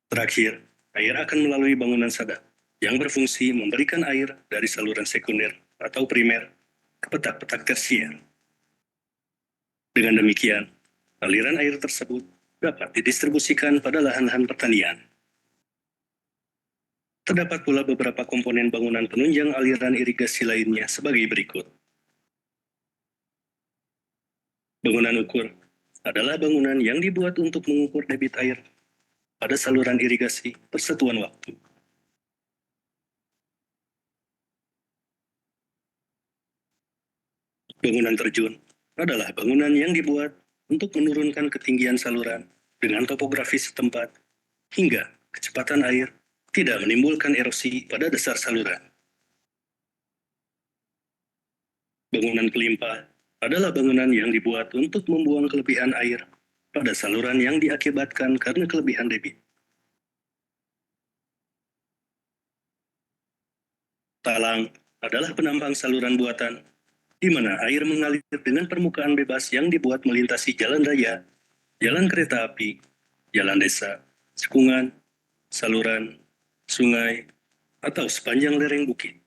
Terakhir, air akan melalui bangunan sadap yang berfungsi memberikan air dari saluran sekunder atau primer ke petak-petak tersier. Dengan demikian, aliran air tersebut dapat didistribusikan pada lahan-lahan pertanian. Terdapat pula beberapa komponen bangunan penunjang aliran irigasi lainnya sebagai berikut. Bangunan ukur adalah bangunan yang dibuat untuk mengukur debit air pada saluran irigasi persatuan waktu. Bangunan terjun adalah bangunan yang dibuat untuk menurunkan ketinggian saluran dengan topografi setempat hingga kecepatan air tidak menimbulkan erosi pada dasar saluran. Bangunan pelimpah adalah bangunan yang dibuat untuk membuang kelebihan air pada saluran yang diakibatkan karena kelebihan debit. Talang adalah penampang saluran buatan, di mana air mengalir dengan permukaan bebas yang dibuat melintasi jalan raya, jalan kereta api, jalan desa, cekungan, saluran, sungai, atau sepanjang lereng bukit.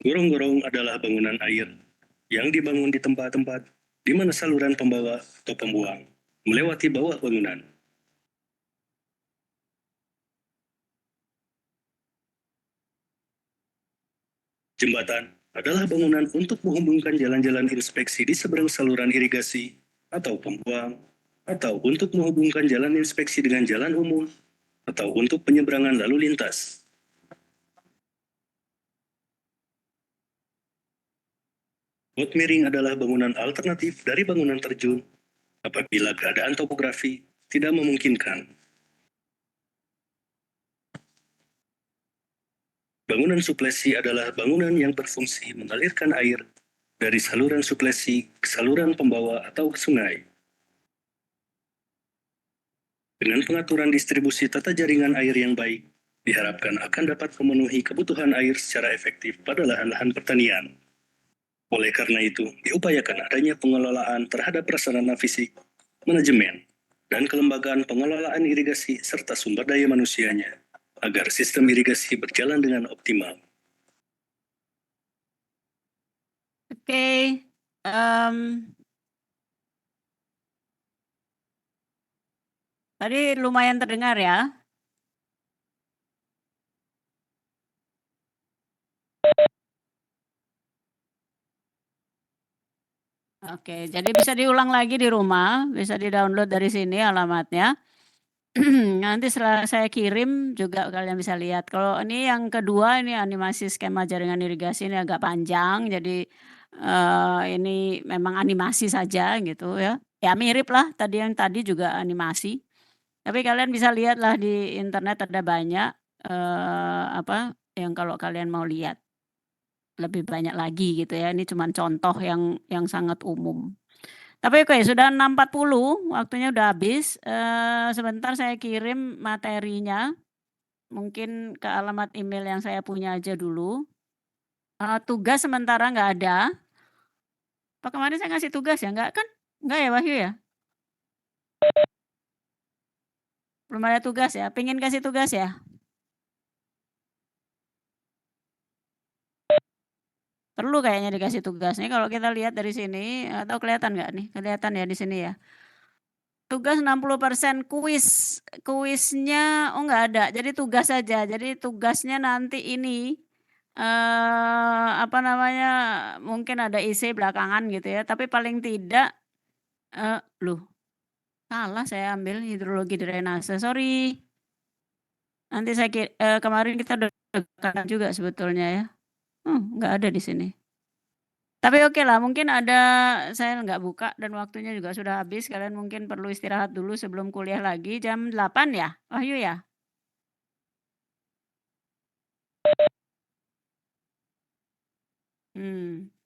Gorong-gorong adalah bangunan air yang dibangun di tempat-tempat di mana saluran pembawa atau pembuang melewati bawah bangunan. Jembatan adalah bangunan untuk menghubungkan jalan-jalan inspeksi di seberang saluran irigasi atau pembuang, atau untuk menghubungkan jalan inspeksi dengan jalan umum, atau untuk penyeberangan lalu lintas. Bot miring adalah bangunan alternatif dari bangunan terjun apabila keadaan topografi tidak memungkinkan. Bangunan suplesi adalah bangunan yang berfungsi mengalirkan air dari saluran suplesi ke saluran pembawa atau ke sungai. Dengan pengaturan distribusi tata jaringan air yang baik, diharapkan akan dapat memenuhi kebutuhan air secara efektif pada lahan-lahan pertanian. Oleh karena itu, diupayakan adanya pengelolaan terhadap prasarana fisik, manajemen, dan kelembagaan pengelolaan irigasi serta sumber daya manusianya, agar sistem irigasi berjalan dengan optimal. Oke, tadi lumayan terdengar ya. Oke, jadi bisa diulang lagi di rumah, bisa di-download dari sini alamatnya. Nanti setelah saya kirim juga kalian bisa lihat. Kalau ini yang kedua, ini animasi skema jaringan irigasi, ini agak panjang, jadi ini memang animasi saja gitu ya. Ya mirip lah yang tadi juga animasi. Tapi kalian bisa lihat lah di internet ada banyak yang kalau kalian mau lihat lebih banyak lagi gitu ya. Ini cuma contoh yang sangat umum. Tapi oke, sudah 6.40, waktunya udah habis. Sebentar saya kirim materinya. Mungkin ke alamat email yang saya punya aja dulu. Tugas sementara nggak ada. Pak kemarin saya ngasih tugas ya? Nggak kan? Nggak ya Wahyu ya? Belum ada tugas ya? Pengen kasih tugas ya? Perlu kayaknya dikasih tugas. Nih kalau kita lihat dari sini, atau kelihatan nggak nih? Kelihatan ya di sini ya? Tugas 60%, kuisnya nggak ada, jadi tugas saja. Jadi tugasnya nanti ini, mungkin ada isi belakangan gitu ya, tapi paling tidak loh, salah saya ambil hidrologi drainase, sorry. Nanti saya kemarin kita udah dekat juga sebetulnya ya. Nggak ada di sini. Tapi oke lah, mungkin ada saya nggak buka dan waktunya juga sudah habis, kalian mungkin perlu istirahat dulu sebelum kuliah lagi jam 8 ya, Wahyu ya?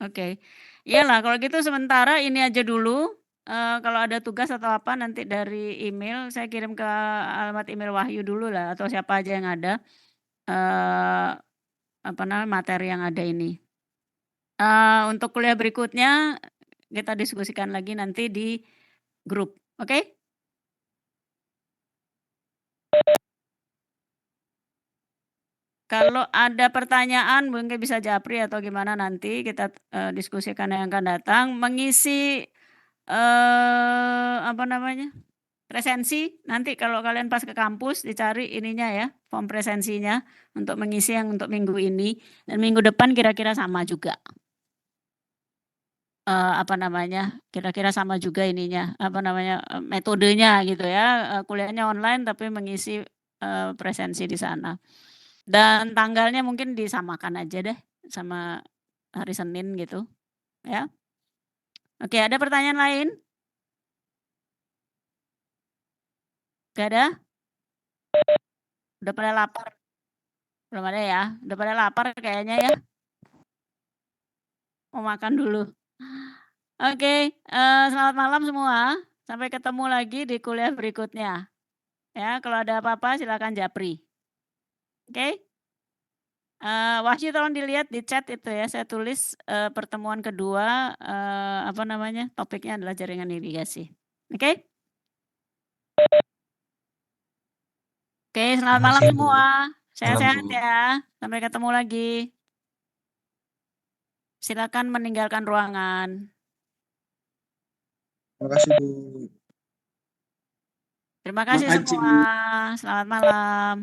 Oke. Iyalah kalau gitu sementara ini aja dulu, kalau ada tugas atau apa nanti dari email, saya kirim ke alamat email Wahyu dulu lah atau siapa aja yang ada, materi yang ada ini. Untuk kuliah berikutnya, kita diskusikan lagi nanti di grup, oke? Kalau ada pertanyaan mungkin bisa japri atau gimana nanti kita, diskusikan yang akan datang. Mengisi, presensi, nanti kalau kalian pas ke kampus dicari ininya ya, form presensinya untuk mengisi yang untuk minggu ini, dan minggu depan kira-kira sama juga. Kira-kira sama juga ininya, metodenya gitu ya, kuliahnya online tapi mengisi, presensi di sana. Dan tanggalnya mungkin disamakan aja deh sama hari Senin gitu, ya. Oke, ada pertanyaan lain? Gak ada? Udah pada lapar? Belum ada ya? Udah pada lapar kayaknya ya? Mau makan dulu. Oke, selamat malam semua. Sampai ketemu lagi di kuliah berikutnya. Ya, kalau ada apa-apa silakan japri. Oke? Wahyu tolong dilihat di chat itu ya, saya tulis pertemuan kedua apa namanya? Topiknya adalah jaringan irigasi. Oke? Oke, selamat malam Makasih, Bu. semua. Malam, Sehat-sehat Bu. ya. Sampai ketemu lagi. Silakan meninggalkan ruangan. Terima kasih Bu. Terima kasih Makasih, semua. Selamat malam.